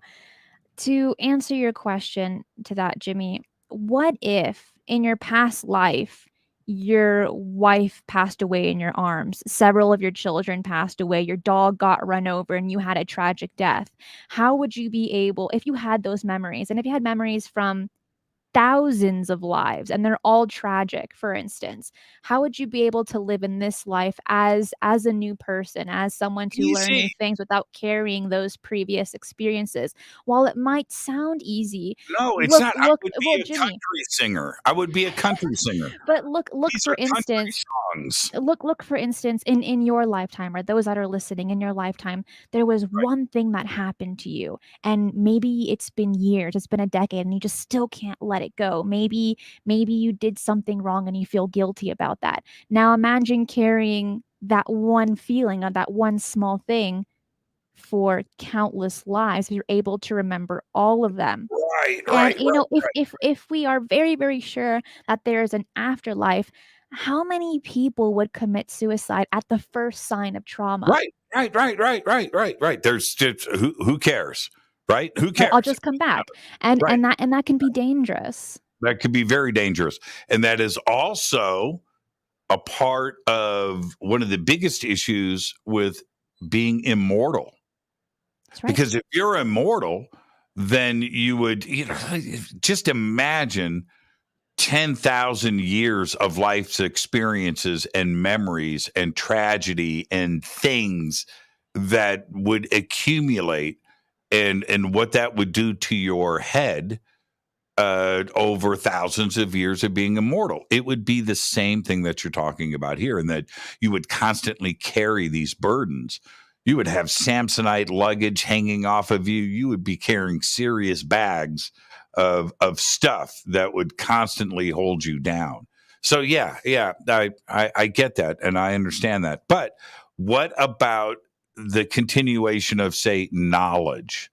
To answer your question to that, Jimmy, what if in your past life your wife passed away in your arms, several of your children passed away, your dog got run over, and you had a tragic death? How would you be able, if you had those memories, and if you had memories from thousands of lives and they're all tragic, for instance, how would you be able to live in this life as a new person, as someone to learn new easy. things without carrying those previous experiences? While it might sound easy, No, it's look not. I look would well, be a Jimmy, country singer. I would be a country singer. but look These for are country instance, songs. look for instance, in your lifetime, or those that are listening, in your lifetime, there was Right. one thing that happened to you, and maybe it's been years, it's been a decade, and you just still can't let it go. Maybe you did something wrong and you feel guilty about that. Now imagine carrying that one feeling of that one small thing for countless lives. You're able to remember all of them. Right, And right, right, if we are very, very sure that there is an afterlife, how many people would commit suicide at the first sign of trauma? right, right. There's just, who cares, right? Who I'll cares? just come back. And Right. that can be dangerous. That could be very dangerous, and that is also a part of one of the biggest issues with being immortal. That's right. Because if you're immortal, then you would, just imagine 10,000 years of life's experiences and memories and tragedy and things that would accumulate, and what that would do to your head over thousands of years of being immortal. It would be the same thing that you're talking about here, and that you would constantly carry these burdens. You would have Samsonite luggage hanging off of you. You would be carrying serious bags of stuff that would constantly hold you down. So I get that and I understand that. But what about the continuation of, say, knowledge,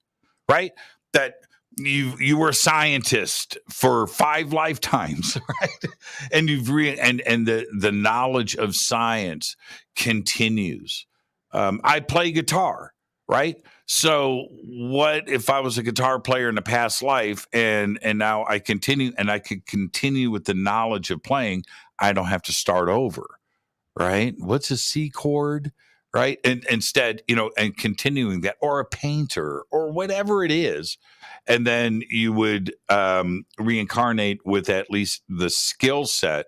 right? That you were a scientist for 5 lifetimes, right? And and the knowledge of science continues. I play guitar, right? So what if I was a guitar player in a past life and now I continue and I could continue with the knowledge of playing? I don't have to start over, right? What's a C chord, right? And instead, and continuing that, or a painter or whatever it is. And then you would reincarnate with at least the skill set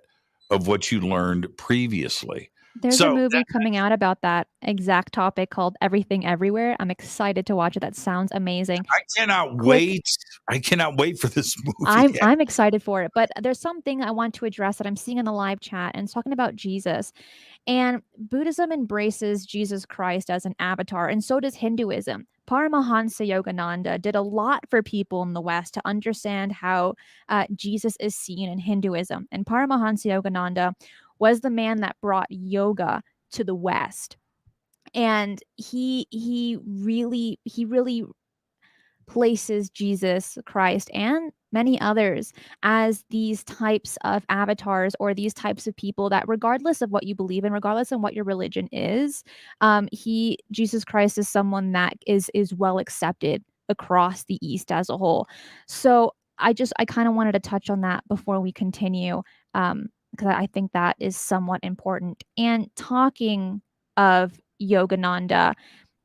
of what you learned previously. There's a movie coming out about that exact topic called Everything Everywhere. I'm excited to watch it. That sounds amazing. I cannot wait. I cannot wait for this movie. I'm excited for it. But there's something I want to address that I'm seeing in the live chat, and it's talking about Jesus. And Buddhism embraces Jesus Christ as an avatar, and so does Hinduism. Paramahansa Yogananda did a lot for people in the West to understand how Jesus is seen in Hinduism. And Paramahansa Yogananda was the man that brought yoga to the West. And he really places Jesus Christ and many others as these types of avatars or these types of people that, regardless of what you believe in, regardless of what your religion is, Jesus Christ is someone that is well accepted across the East as a whole. So I kind of wanted to touch on that before we continue, because I think that is somewhat important. And talking of Yogananda,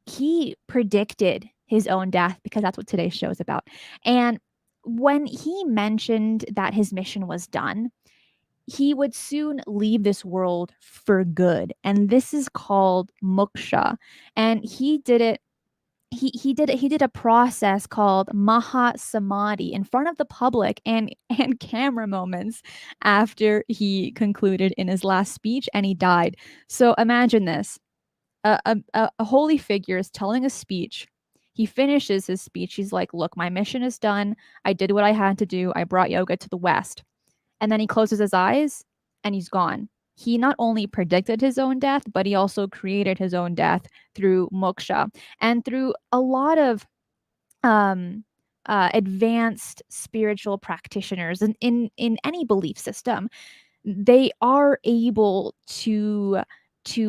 he predicted his own death because that's what today's show is about. And when he mentioned that his mission was done, he would soon leave this world for good. And this is called moksha. And he did it. He did a process called Maha Samadhi in front of the public and camera moments after he concluded in his last speech, and he died. So imagine this. A holy figure is telling a speech. He finishes his speech. He's like, look, my mission is done. I did what I had to do. I brought yoga to the West. And then he closes his eyes and he's gone. He not only predicted his own death, but he also created his own death through moksha and through a lot of advanced spiritual practitioners in any belief system. They are able to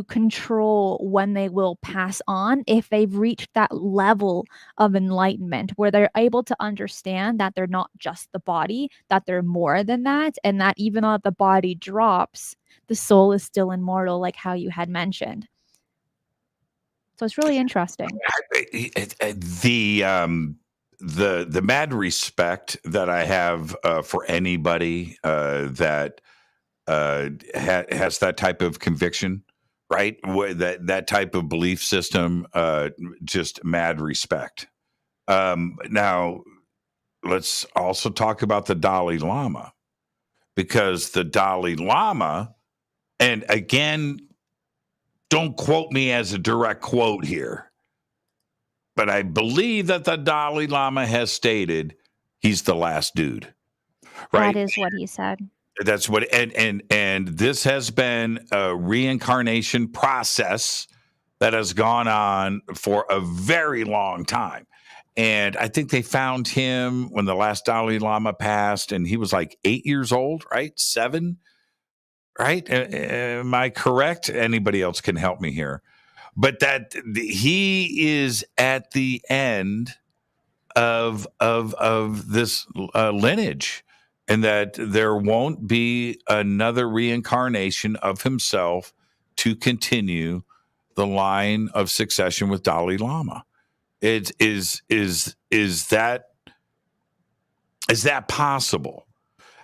control when they will pass on if they've reached that level of enlightenment where they're able to understand that they're not just the body, that they're more than that, and that even though the body drops, the soul is still immortal, like how you had mentioned. So it's really interesting. The mad respect that I have for anybody that has that type of conviction, right? That type of belief system, just mad respect. Now, let's also talk about the Dalai Lama, because the Dalai Lama, and again, don't quote me as a direct quote here, but I believe that the Dalai Lama has stated he's the last dude. Right? That is what he said. That's what, and this has been a reincarnation process that has gone on for a very long time. And I think they found him when the last Dalai Lama passed, and he was like 8 years old, right? 7, right? Am I correct? Anybody else can help me here. But that he is at the end of this lineage, and that there won't be another reincarnation of himself to continue the line of succession with Dalai Lama. Is that possible?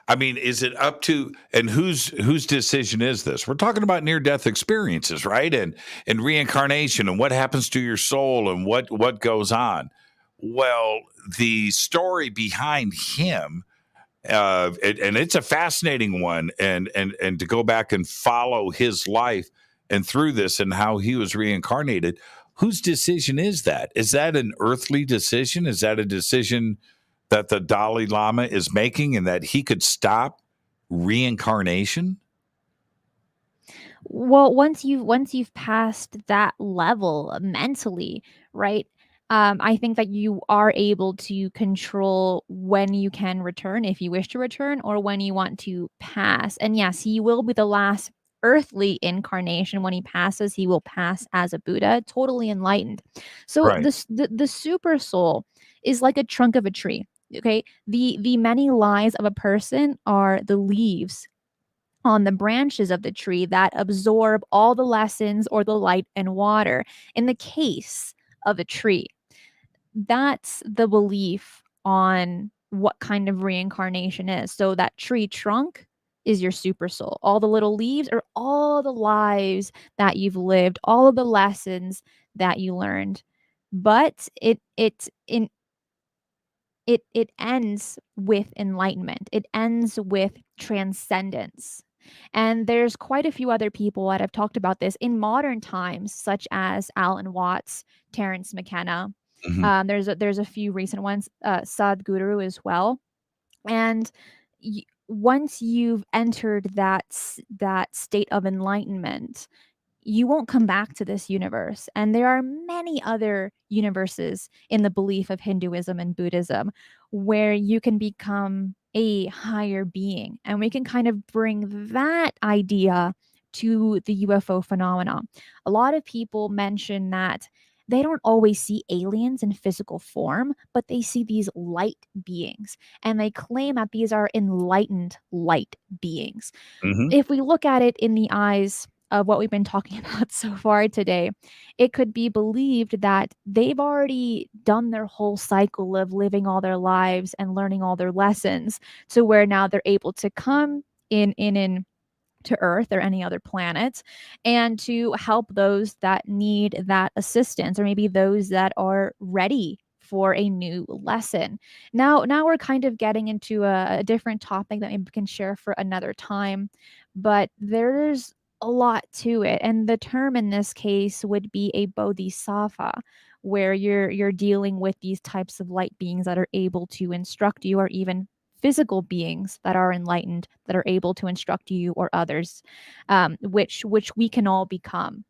I mean, is it up to, and whose decision is this? We're talking about near-death experiences, right? And reincarnation and what happens to your soul and what goes on. Well, the story behind him, and it's a fascinating one, and to go back and follow his life and through this and how he was reincarnated. Whose decision is that? Is that an earthly decision? Is that a decision that the Dalai Lama is making, and that he could stop reincarnation? Well, once you've passed that level mentally, right? I think that you are able to control when you can return, if you wish to return, or when you want to pass. And yes, he will be the last earthly incarnation. When he passes, he will pass as a Buddha, totally enlightened. So Right. the super soul is like a trunk of a tree. Okay, the many lives of a person are the leaves on the branches of the tree that absorb all the lessons or the light and water. In the case of a tree, that's the belief on what kind of reincarnation is. So that tree trunk is your super soul. All the little leaves are all the lives that you've lived, all of the lessons that you learned. But it ends with enlightenment. It ends with transcendence. And there's quite a few other people that have talked about this in modern times, such as Alan Watts, Terence McKenna. Mhm. There's a few recent ones, Sadhguru as well. And once you've entered that state of enlightenment, you won't come back to this universe. And there are many other universes in the belief of Hinduism and Buddhism where you can become a higher being. And we can kind of bring that idea to the UFO phenomenon. A lot of people mention that they don't always see aliens in physical form, but they see these light beings. And they claim that these are enlightened light beings. Mhm. If we look at it in the eyes of what we've been talking about so far today, it could be believed that they've already done their whole cycle of living all their lives and learning all their lessons to where now they're able to come in to Earth or any other planet and to help those that need that assistance or maybe those that are ready for a new lesson. Now we're kind of getting into a different topic that maybe we can share for another time, but there's a lot to it. And the term in this case would be a bodhisattva, where you're dealing with these types of light beings that are able to instruct you, or even physical beings that are enlightened that are able to instruct you or others, which we can all become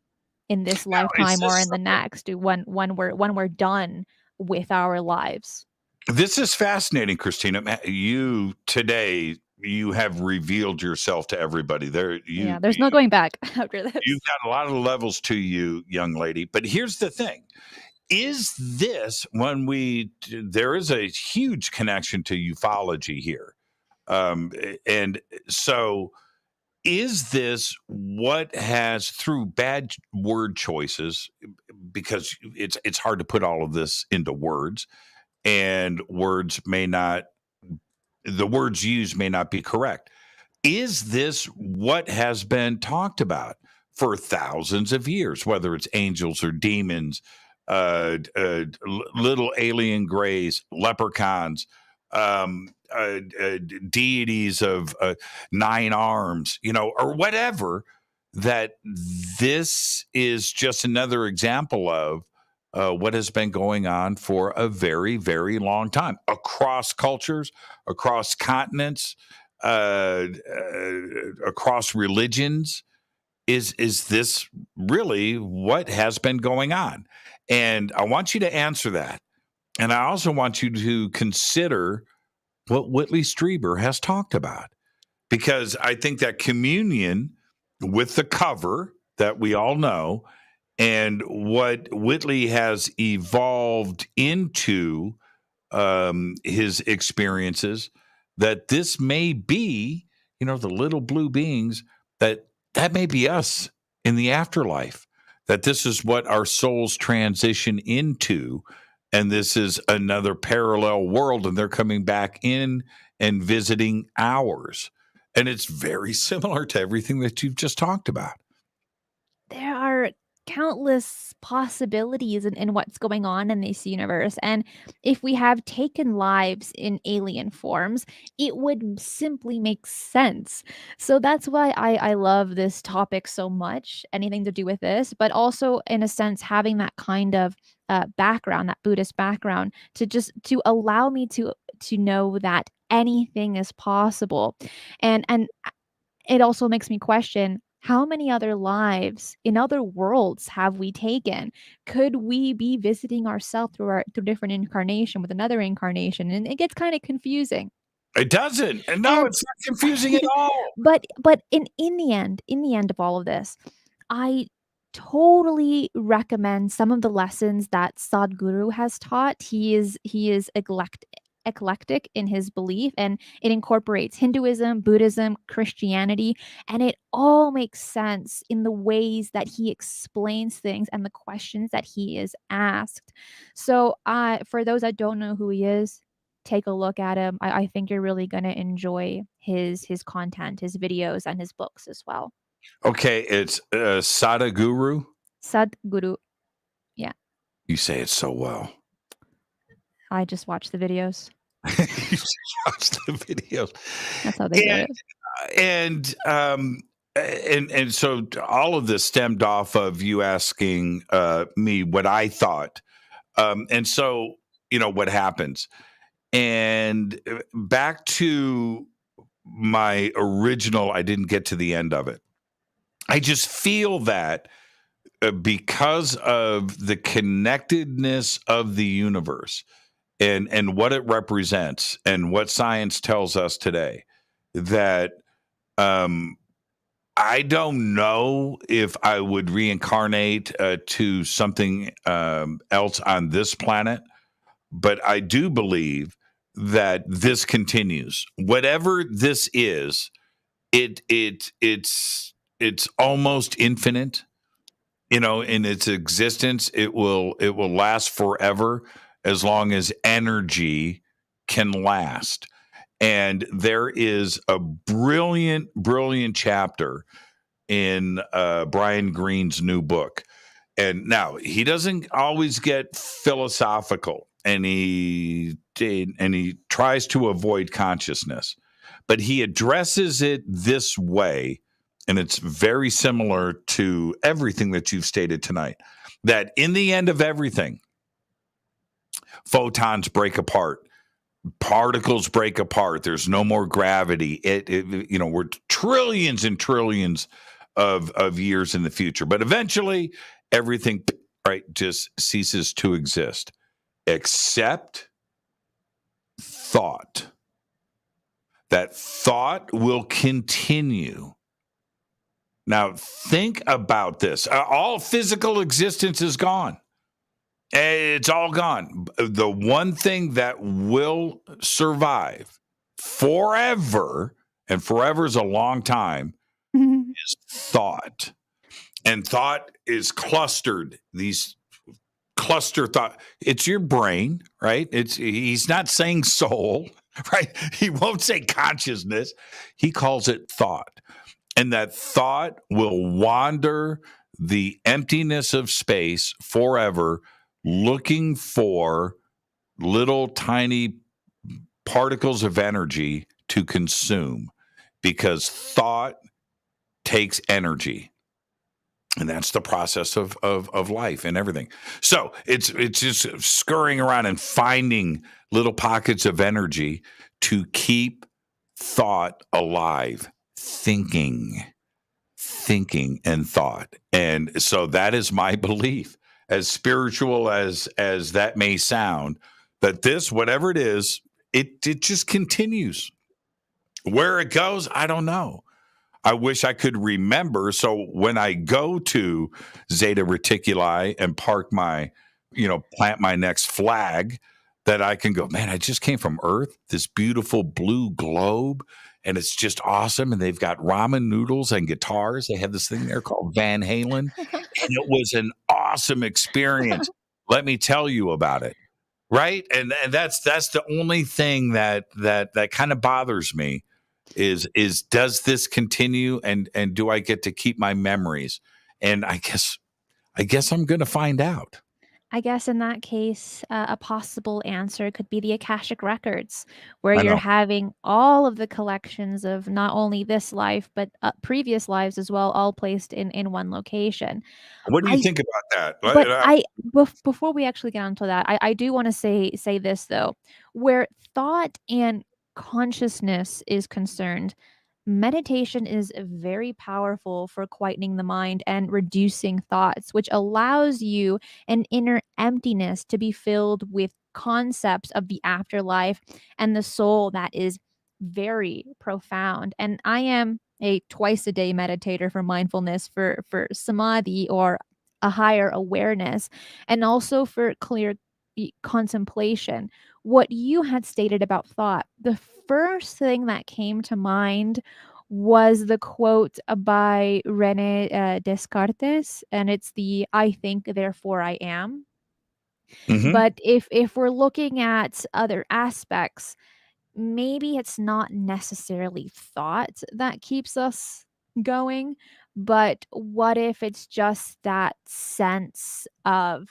in this Now, is lifetime or this in the next when we're done with our lives. this is fascinating, Christina. You today you have revealed yourself to everybody. There Yeah, there's no going back after you've this. got a lot of levels to you, young lady. But here's the thing. Is this when we there is a huge connection to ufology here. And so is this what has through bad word choices because it's hard to put all of this into words and words may not the words used may not be correct. Is this what has been talked about for thousands of years, whether it's angels or demons, little alien grays, leprechauns, deities of 9 arms, or whatever, that this is just another example of what has been going on for a very, very long time across cultures, across continents, across religions. Is this really what has been going on? And I want you to answer that. And I also want you to consider what Whitley Strieber has talked about, because I think that communion with the cover that we all know and what Whitley has evolved into his experiences, that this may be, the little blue beings, that may be us in the afterlife, that this is what our souls transition into. And this is another parallel world, and they're coming back in and visiting ours. And it's very similar to everything that you've just talked about. There are countless possibilities in what's going on in this universe. And if we have taken lives in alien forms, it would simply make sense. So that's why I love this topic so much, anything to do with this, but also, in a sense, having that kind of background, that Buddhist background, to allow me to know that anything is possible. And it also makes me question, How many other lives in other worlds have we taken? Could we be visiting ourselves through different incarnation with another incarnation? And it gets kind of confusing. It doesn't. And no, And it's not confusing at all. but in the end of all of this, I totally recommend some of the lessons that Sadhguru has taught. He is eclectic in his belief, and it incorporates Hinduism, Buddhism, Christianity, and it all makes sense in the ways that he explains things and the questions that he is asked. So, for those that don't know who he is, take a look at him. I think you're really going to enjoy his content, his videos, and his books as well. Okay, it's Sadhguru. Sadhguru. Yeah, You say it so well. I just watch the videos. You just watch the videos. That's how they say it. And so all of this stemmed off of you asking me what I thought. And so, what happens. And back to my original, I didn't get to the end of it. I just feel that because of the connectedness of the universe and what it represents and what science tells us today, that I don't know if I would reincarnate to something else on this planet, but I do believe that this continues. Whatever this is, it's almost infinite. In its existence, it will last forever as long as energy can last. And there is a brilliant chapter in Brian Greene's new book. And now he doesn't always get philosophical, and he tries to avoid consciousness, but he addresses it this way. And it's very similar to everything that you've stated tonight, that in the end of everything, photons break apart, particles break apart. There's no more gravity. We're trillions and trillions of years in the future, but eventually everything just ceases to exist, except thought. That thought will continue. Now, think about this. All physical existence is gone. It's all gone. The one thing that will survive forever, and forever is a long time, is thought. And thought is clustered. These cluster thought. It's your brain, right? He's not saying soul, right? He won't say consciousness. He calls it thought. And that thought will wander the emptiness of space forever, looking for little tiny particles of energy to consume, because thought takes energy. And that's the process of life and everything. So it's just scurrying around and finding little pockets of energy to keep thought alive. Thinking and thought. And so that is my belief, as spiritual as that may sound, that this, whatever it is, it just continues. Where it goes, I don't know. I wish I could remember. So when I go to Zeta Reticuli and park my, plant my next flag, that I can go, man, I just came from Earth, this beautiful blue globe. And it's just awesome. And they've got ramen noodles and guitars. They have this thing there called Van Halen. And it was an awesome experience. Let me tell you about it. Right. And that's the only thing that kind of bothers me is does this continue, and do I get to keep my memories? And I guess I'm going to find out. I guess in that case, a possible answer could be the Akashic Records, where you're having all of the collections of not only this life, but previous lives as well, all placed in one location. What do you think about that? But before we actually get onto that, I do want to say this, though. Where thought and consciousness is concerned, meditation is very powerful for quietening the mind and reducing thoughts, which allows you an inner emptiness to be filled with concepts of the afterlife and the soul that is very profound. And I am a twice a day meditator for mindfulness, for samadhi or a higher awareness, and also for clear contemplation. What you had stated about thought, the first thing that came to mind was the quote by Rene Descartes, and it's the "I think, therefore I am." Mm-hmm. But if we're looking at other aspects, maybe it's not necessarily thought that keeps us going, but what if it's just that sense of,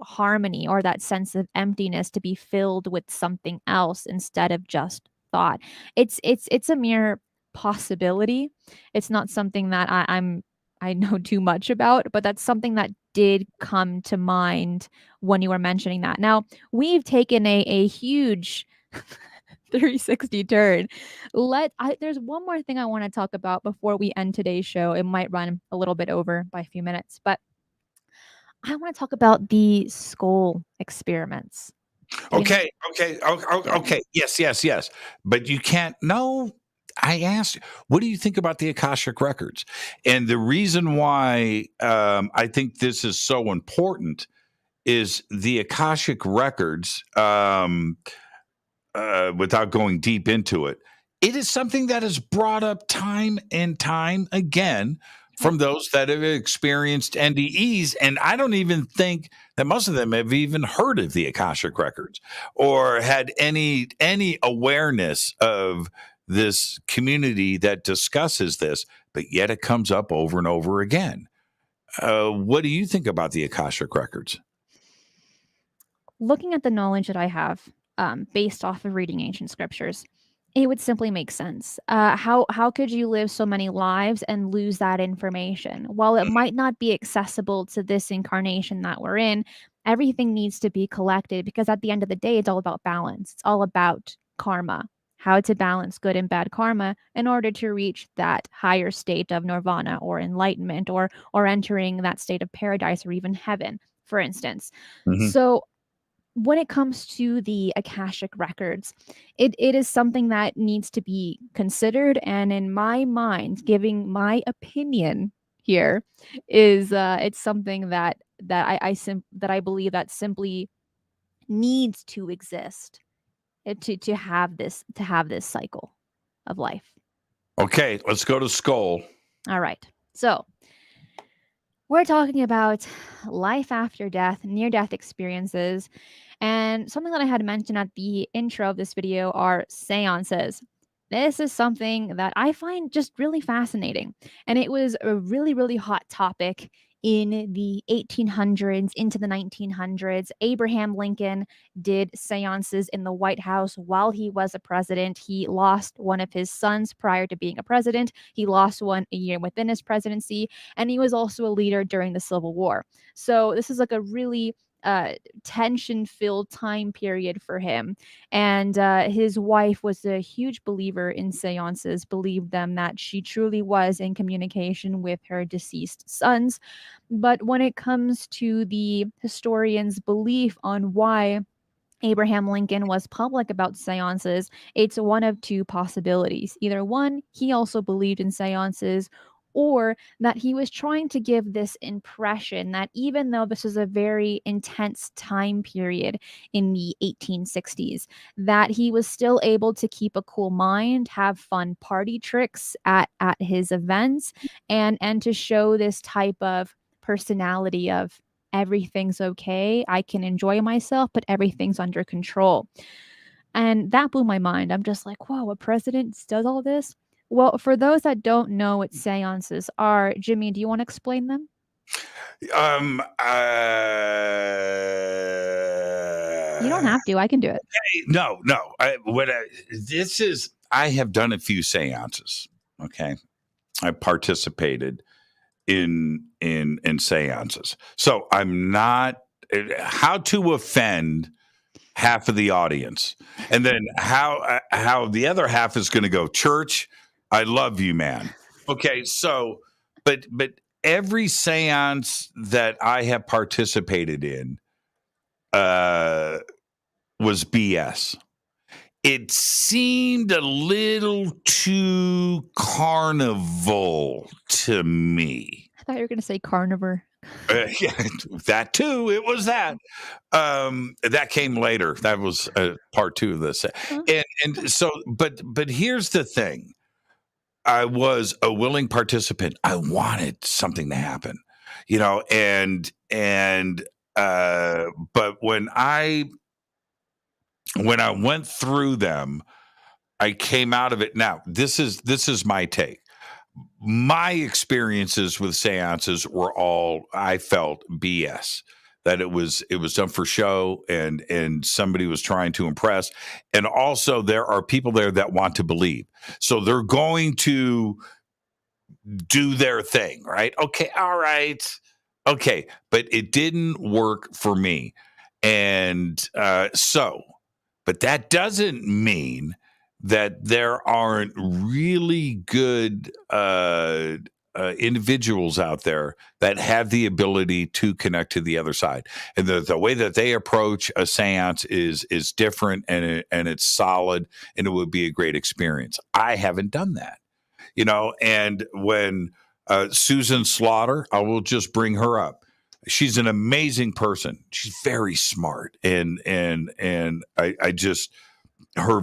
harmony, or that sense of emptiness to be filled with something else instead of just thought? It's a mere possibility. It's not something that I know too much about, but that's something that did come to mind when you were mentioning that. Now, we've taken a huge 360 turn. There's one more thing I want to talk about before we end today's show. It might run a little bit over by a few minutes, but I want to talk about the skull experiments. Okay. Yeah. Okay. Yes. But you can't. No, I asked, what do you think about the Akashic records? And the reason why I think this is so important is the Akashic records. Without going deep into it, it is something that is brought up time and time again from those that have experienced NDEs. And I don't even think that most of them have even heard of the Akashic records or had any awareness of this community that discusses this, but yet it comes up over and over again. What do you think about the Akashic records? Looking at the knowledge that I have, based off of reading ancient scriptures, it would simply make sense. How could you live so many lives and lose that information? While it might not be accessible to this incarnation that we're in, everything needs to be collected, because at the end of the day, it's all about balance. It's all about karma, how to balance good and bad karma in order to reach that higher state of nirvana or enlightenment, or entering that state of paradise or even heaven, for instance. Mhm. So when it comes to the Akashic records, it is something that needs to be considered. And in my mind, giving my opinion here is it's something that I believe that simply needs to exist, to have this cycle of life. Okay, let's go to Skull. All right. So we're talking about life after death, near death experiences. And something that I had mentioned at the intro of this video are seances. This is something that I find just really fascinating. And it was a really, really hot topic in the 1800s into the 1900s. Abraham Lincoln did seances in the White House while he was a president. He lost one of his sons prior to being a president. He lost one a year within his presidency. And he was also a leader during the Civil War. So this is like a really tension filled time period for him. And his wife was a huge believer in seances, believed them that she truly was in communication with her deceased sons. But when it comes to the historian's belief on why Abraham Lincoln was public about seances, it's one of two possibilities. Either one, he also believed in seances, or that he was trying to give this impression that even though this is a very intense time period in the 1860s, that he was still able to keep a cool mind, have fun party tricks at his events, and to show this type of personality of everything's okay. I can enjoy myself, but everything's under control. And that blew my mind. I'm just like, whoa, a president does all this? Well, for those that don't know what seances are, Jimmy, do you want to explain them? Um, uh, You don't have to. I can do it. no. I have done a few seances. Okay. I participated in seances. So I'm not how to offend half of the audience, and then how the other half is going to go church. I love you, man. Okay, so but every seance that I have participated in was BS. It seemed a little too carnival to me. I thought you were going to say carnivore. Yeah, that too. It was that. That came later. That was part 2 of this. And so, but here's the thing. I was a willing participant. I wanted something to happen, but when I went through them, I came out of it. Now, this is my take. My experiences with seances were all, I felt, BS. That it was done for show, and somebody was trying to impress. And also, there are people there that want to believe, so they're going to do their thing, right? Okay, all right, okay, but it didn't work for me, and but that doesn't mean that there aren't really good individuals out there that have the ability to connect to the other side, and the way that they approach a seance is different, and it's solid, and it would be a great experience. I haven't done that, and when Susan Slaughter, I will just bring her up. She's an amazing person. She's very smart, and I just her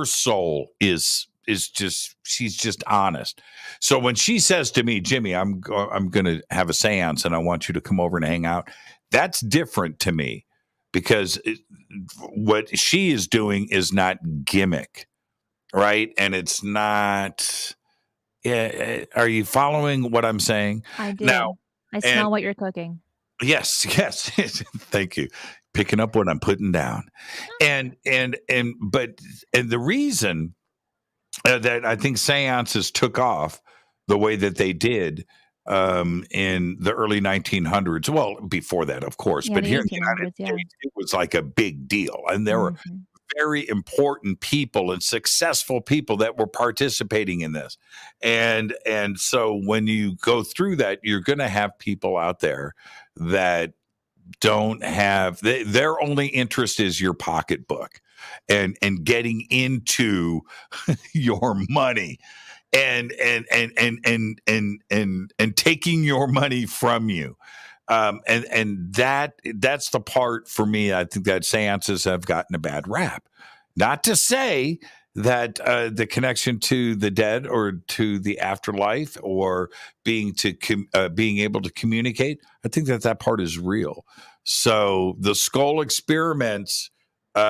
soul is just, she's just honest. So when she says to me, Jimmy, I'm going to have a seance and I want you to come over and hang out, that's different to me, because what she is doing is not gimmick, right? And it's not. Yeah, are you following what I'm saying? I do. Now, I smell what you're cooking. Yes. Thank you. Picking up what I'm putting down. And the reason that I think seances took off the way that they did in the early 1900s, well, before that, of course, but here in the United States, it was like a big deal. And there were very important people and successful people that were participating in this. And so when you go through that, you're going to have people out there that don't have, their only interest is your pocketbook and getting into your money and taking your money from you. And that's the part for me. I think that seances have gotten a bad rap. Not to say that the connection to the dead or to the afterlife or being able to communicate, I think that part is real. So the skull experiments, it's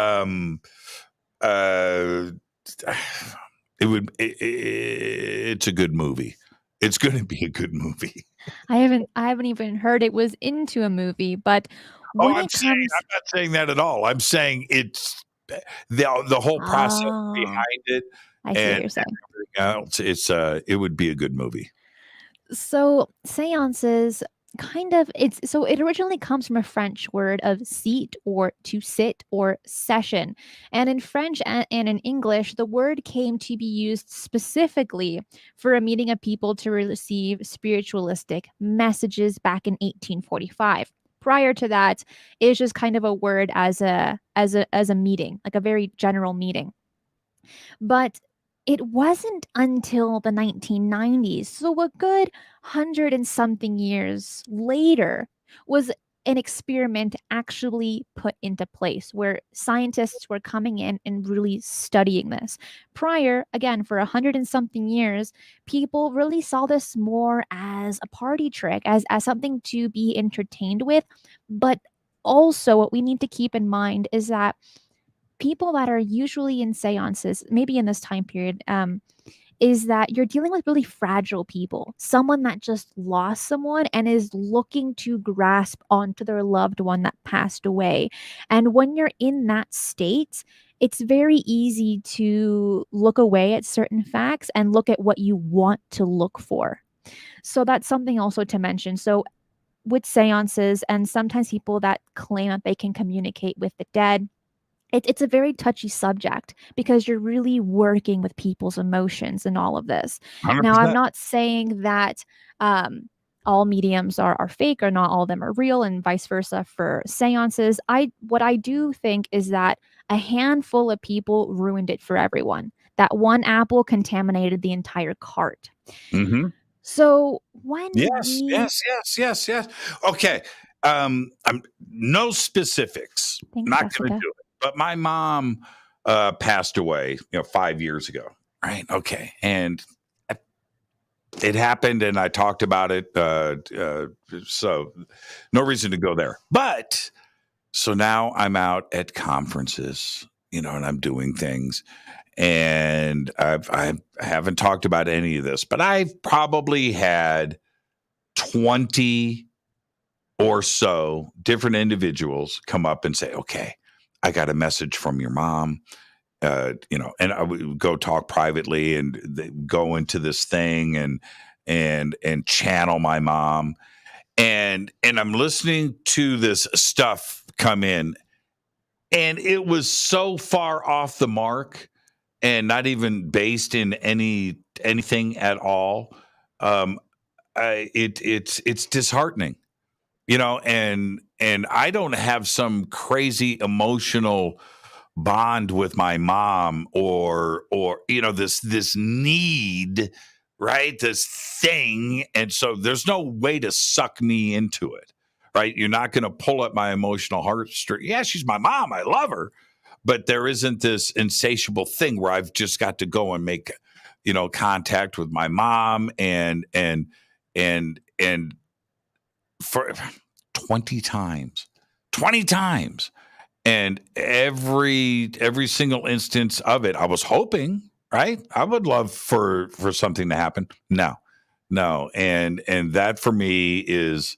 a good movie. It's going to be a good movie. I haven't even heard it was into a movie, but when I'm not saying that at all. I'm saying it's the whole process behind it. I see what you're saying. Else, it would be a good movie. So seances it originally comes from a French word of seat or to sit or session. And in French and in English, the word came to be used specifically for a meeting of people to receive spiritualistic messages back in 1845. Prior to that, it was just kind of a word as a meeting, like a very general meeting. But it wasn't until the 1990s, so a good 100 and something years later, was an experiment actually put into place where scientists were coming in and really studying this. Prior, again, for 100 and something years, people really saw this more as a party trick, as something to be entertained with. But also, what we need to keep in mind is that people that are usually in seances, maybe in this time period, is that you're dealing with really fragile people, someone that just lost someone and is looking to grasp onto their loved one that passed away. And when you're in that state, it's very easy to look away at certain facts and look at what you want to look for. So that's something also to mention. So with seances, and sometimes people that claim that they can communicate with the dead, it's a very touchy subject because you're really working with people's emotions and all of this. Now, I'm 100%. not saying that all mediums are fake or not all of them are real and vice versa for seances. What I do think is that a handful of people ruined it for everyone. That one apple contaminated the entire cart. Mm-hmm. So when Yes, we yes, yes, yes, yes. Okay. I'm no specifics. Thanks, Not going to Jessica. do it. But my mom passed away, 5 years ago. Right. Okay. And it happened, and I talked about it. So no reason to go there. But so now I'm out at conferences, and I'm doing things. And I haven't talked about any of this, but I've probably had 20 or so different individuals come up and say, okay, I got a message from your mom, and I would go talk privately and go into this thing and channel my mom. And I'm listening to this stuff come in, and it was so far off the mark and not even based in anything at all. Um, it's disheartening, and I don't have some crazy emotional bond with my mom or this need, right, this thing, and so there's no way to suck me into it, right? You're not going to pull at my emotional heartstring. Yeah, she's my mom, I love her, but there isn't this insatiable thing where I've just got to go and make contact with my mom and for 20 times 20 times, and every single instance of it I was hoping, right, I would love for something to happen. No, and that for me is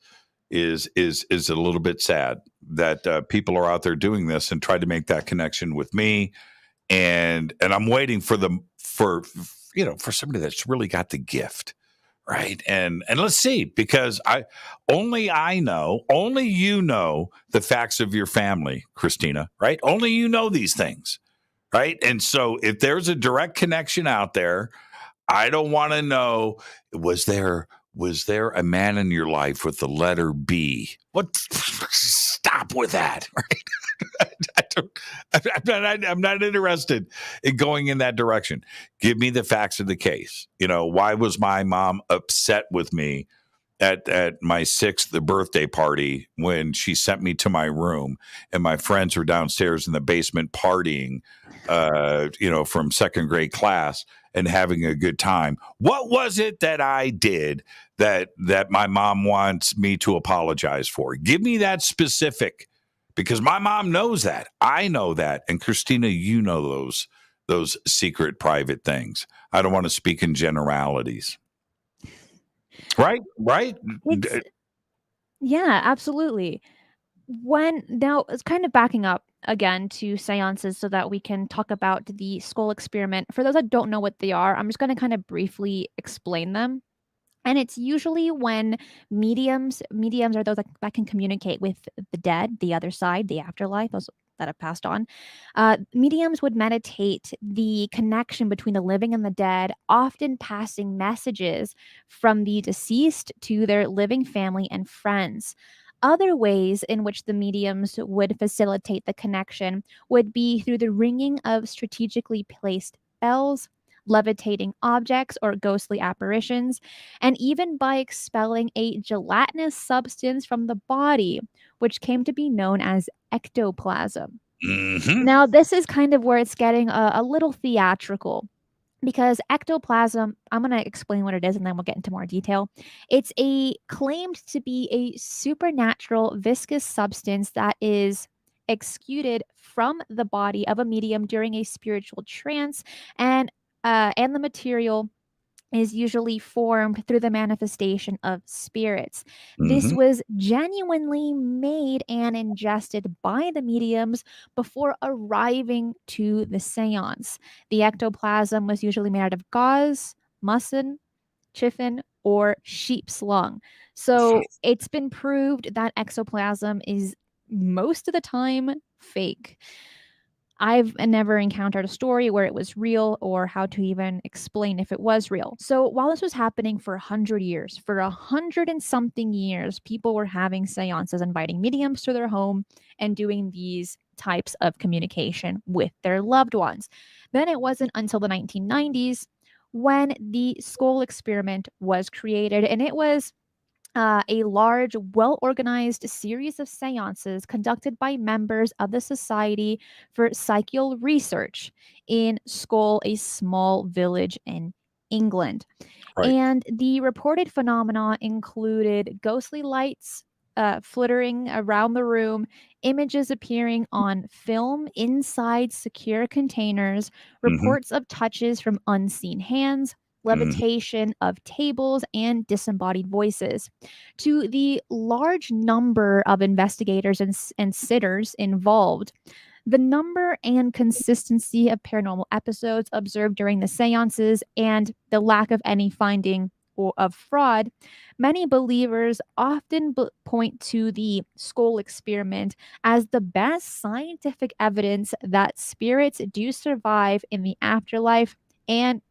a little bit sad that people are out there doing this and try to make that connection with me, and I'm waiting for them for somebody that's really got the gift, right? And let's see, because only you know the facts of your family, Christina, right? Only you know these things, right? And so if there's a direct connection out there, I don't want to know, was there a man in your life with the letter B? What? Stop with that, right? I don't, I'm not interested in going in that direction. Give me the facts of the case. Why was my mom upset with me at my 6th birthday party when she sent me to my room and my friends were downstairs in the basement partying, from second grade class and having a good time? What was it that I did that my mom wants me to apologize for? Give me that specific, because my mom knows that. I know that. And Christina, you know those secret private things. I don't want to speak in generalities. Right? it's Yeah, absolutely. Now it's kind of backing up again to seances so that we can talk about the skull experiment. For those that don't know what they are, I'm just going to kind of briefly explain them. And it's usually when mediums are those that can communicate with the dead, the other side, the afterlife, those that have passed on. Mediums would meditate the connection between the living and the dead, often passing messages from the deceased to their living family and friends. Other ways in which the mediums would facilitate the connection would be through the ringing of strategically placed bells, levitating objects or ghostly apparitions, and even by expelling a gelatinous substance from the body, which came to be known as ectoplasm. Mm-hmm. Now, this is kind of where it's getting a little theatrical because ectoplasm, I'm going to explain what it is and then we'll get into more detail. It's claimed to be a supernatural viscous substance that is exuded from the body of a medium during a spiritual trance, and the material is usually formed through the manifestation of spirits. This Mm-hmm. was genuinely made and ingested by the mediums before arriving to the seance. The ectoplasm was usually made out of gauze, muslin, chiffon, or sheep's lung. So it's been proved that ectoplasm is most of the time fake. I've never encountered a story where it was real or how to even explain if it was real. So while this was happening for 100 years, for 100 and something years, people were having seances, inviting mediums to their home and doing these types of communication with their loved ones. Then it wasn't until the 1990s when the skull experiment was created, and it was a large, well organized series of seances conducted by members of the Society for Psychical Research in Skull, a small village in England. Right. And the reported phenomena included ghostly lights flittering around the room, images appearing on film inside secure containers, Mm-hmm. reports of touches from unseen hands, Mm-hmm. levitation of tables, and disembodied voices. To the large number of investigators and sitters involved, the number and consistency of paranormal episodes observed during the seances and the lack of any finding of fraud, many believers often point to the skull experiment as the best scientific evidence that spirits do survive in the afterlife and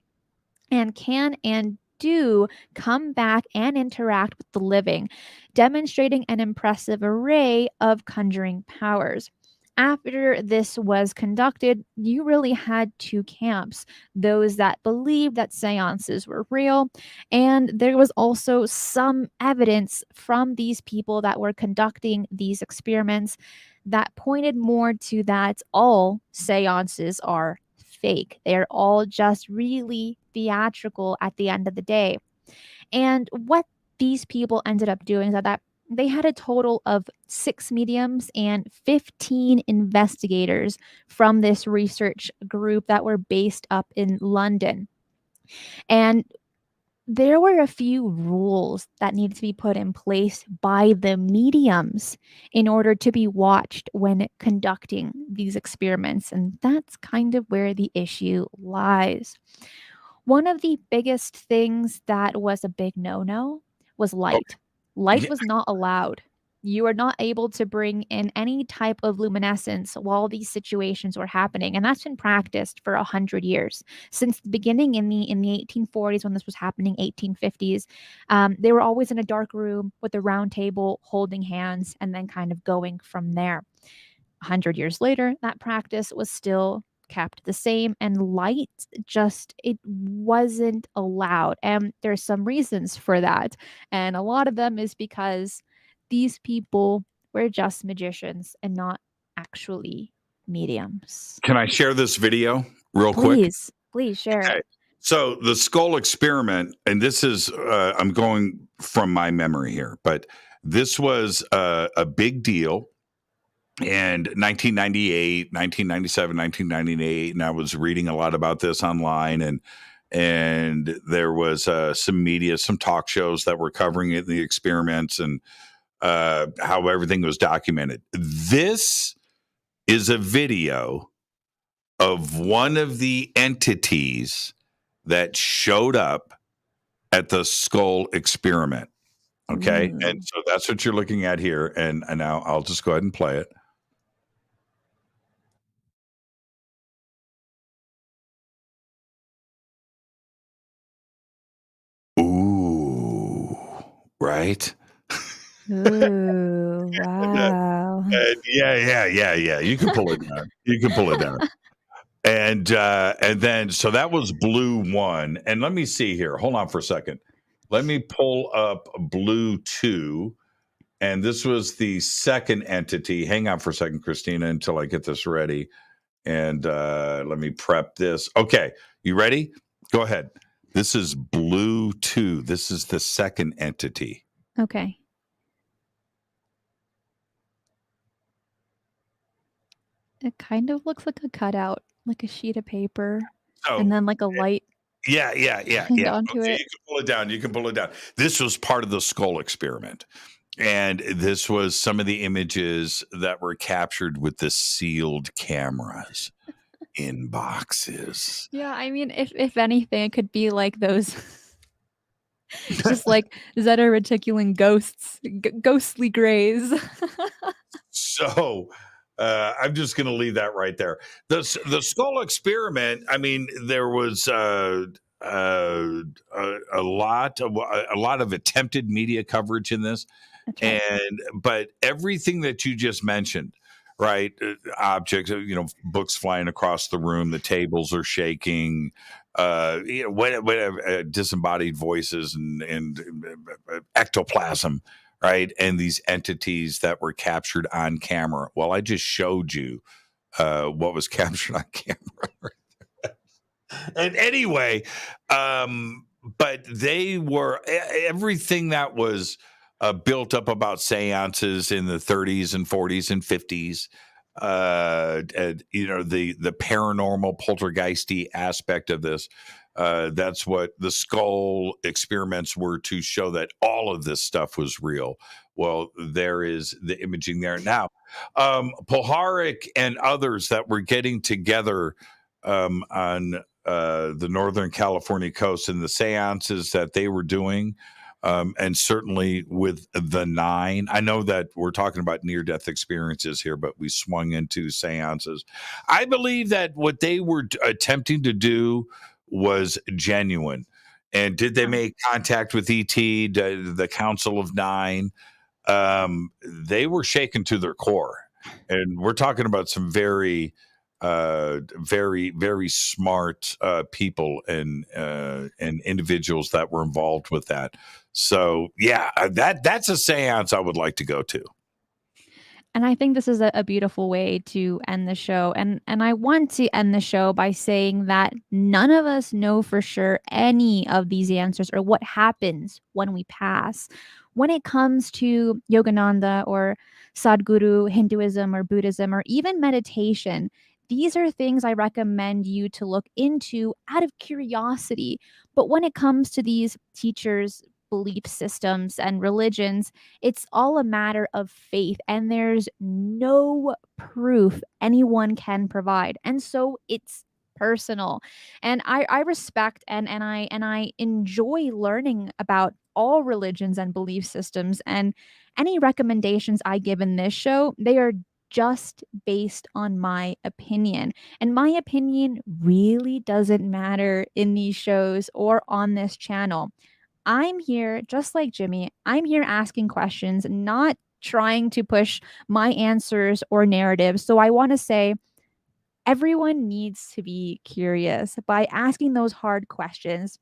can and do come back and interact with the living, demonstrating an impressive array of conjuring powers. After this was conducted, you really had two camps, those that believed that seances were real, and there was also some evidence from these people that were conducting these experiments that pointed more to that all seances are fake. They're all just really theatrical at the end of the day. And what these people ended up doing is that they had a total of 6 mediums and 15 investigators from this research group that were based up in London. And there were a few rules that needed to be put in place by the mediums in order to be watched when conducting these experiments. And that's kind of where the issue lies. One of the biggest things that was a big no no was light. Light Yeah. was not allowed. You were not able to bring in any type of luminescence while these situations were happening, and that's been practiced for 100 years since the beginning in the 1840s when this was happening, 1850s. They were always in a dark room with a round table, holding hands, and then kind of going from there. 100 years later, that practice was still kept the same, and light just it wasn't allowed, and there's some reasons for that, and a lot of them is because these people were just magicians and not actually mediums. Can I share this video real quick? Please share Okay. it. So the skull experiment, and this is, I'm going from my memory here, but this was a big deal. And 1998, 1997, 1998, and I was reading a lot about this online, and there was some media, some talk shows that were covering it, the experiments, and how everything was documented. This is a video of one of the entities that showed up at the skull experiment. Okay. Ooh. And so that's what you're looking at here. And now I'll just go ahead and play it. Ooh, right? Ooh, wow. Yeah. You can pull it down. You can pull it down. And then so that was blue 1. And let me see here. Hold on for a second. Let me pull up blue 2. And this was the second entity. Hang on for a second, Christina, until I get this ready. And let me prep this. Okay, you ready? Go ahead. This is blue 2. This is the second entity. Okay. It kind of looks like a cutout, like a sheet of paper, So and then like a light yeah. shined onto Okay, it. you can pull it down. You can pull it down. This was part of the skull experiment. And this was some of the images that were captured with the sealed cameras in boxes. Yeah, I mean, if anything, it could be like those just like Zeta reticulum ghosts, ghostly grays. So I'm just going to leave that right there. The skull experiment. I mean, there was a lot of attempted media coverage in this, That's right. but everything that you just mentioned, right? Objects, books flying across the room, the tables are shaking, whatever, disembodied voices and ectoplasm, right? And these entities that were captured on camera. Well, I just showed you what was captured on camera. And anyway, but they were everything that was built up about seances in the 30s and 40s and 50s. And, the paranormal poltergeisty aspect of this. That's what the skull experiments were, to show that all of this stuff was real. Well, there is the imaging there now. Polharic and others that were getting together on the Northern California coast, and the seances that they were doing. And certainly with the 9, I know that we're talking about near-death experiences here, but we swung into seances. I believe that what they were attempting to do was genuine. And did they make contact with ET, the Council of 9? They were shaken to their core. And we're talking about some very, very smart people and individuals that were involved with that. So yeah, that's a seance I would like to go to. And I think this is a beautiful way to end the show. And I want to end the show by saying that none of us know for sure any of these answers or what happens when we pass. When it comes to Yogananda or Sadhguru, Hinduism or Buddhism, or even meditation, these are things I recommend you to look into out of curiosity. But when it comes to these teachers, belief systems, and religions, it's all a matter of faith, and there's no proof anyone can provide. And so it's personal. And I respect and I enjoy learning about all religions and belief systems. And any recommendations I give in this show, they are just based on my opinion. And my opinion really doesn't matter in these shows or on this channel. I'm here, just like Jimmy, I'm here asking questions, not trying to push my answers or narratives. So I want to say everyone needs to be curious by asking those hard questions,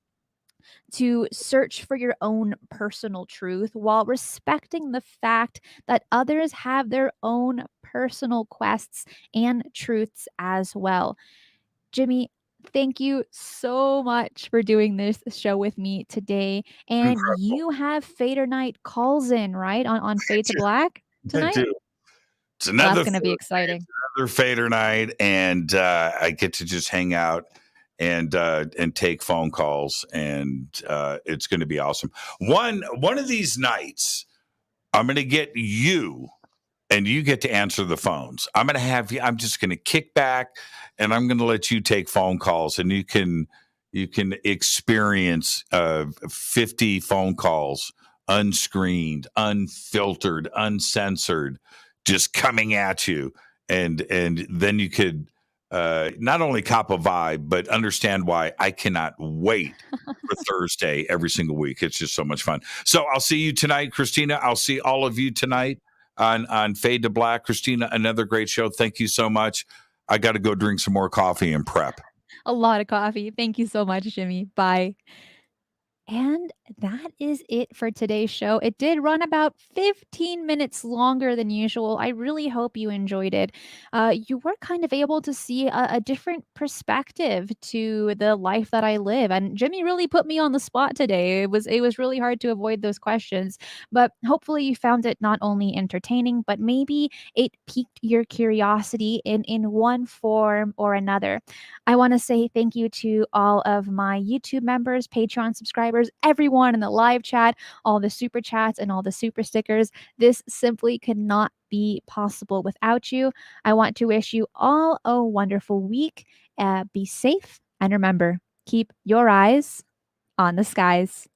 to search for your own personal truth while respecting the fact that others have their own personal quests and truths as well. Jimmy, thank you so much for doing this show with me today. And Incredible. you have Fader Night calls in, right? On Fade to Black I tonight? do. It's Well, another that's going to be exciting. Fader night, and I get to just hang out and take phone calls, and it's going to be awesome. One of these nights, I'm going to get you, and you get to answer the phones. I'm going to have you. I'm just going to kick back, and I'm going to let you take phone calls, and you can experience 50 phone calls, unscreened, unfiltered, uncensored, just coming at you, and then you could not only cop a vibe, but understand why I cannot wait for Thursday every single week. It's just so much fun. So I'll see you tonight, Cristina. I'll see all of you tonight on Fade to Black. Cristina, another great show. Thank you so much. I got to go drink some more coffee and prep. A lot of coffee. Thank you so much, Jimmy. Bye. And that is it for today's show. It did run about 15 minutes longer than usual. I really hope you enjoyed it. You were kind of able to see a different perspective to the life that I live. And Jimmy really put me on the spot today. It was really hard to avoid those questions. But hopefully you found it not only entertaining, but maybe it piqued your curiosity in one form or another. I want to say thank you to all of my YouTube members, Patreon subscribers, everyone in the live chat, all the super chats, and all the super stickers. This simply could not be possible without you. I want to wish you all a wonderful week. Be safe, and remember, keep your eyes on the skies.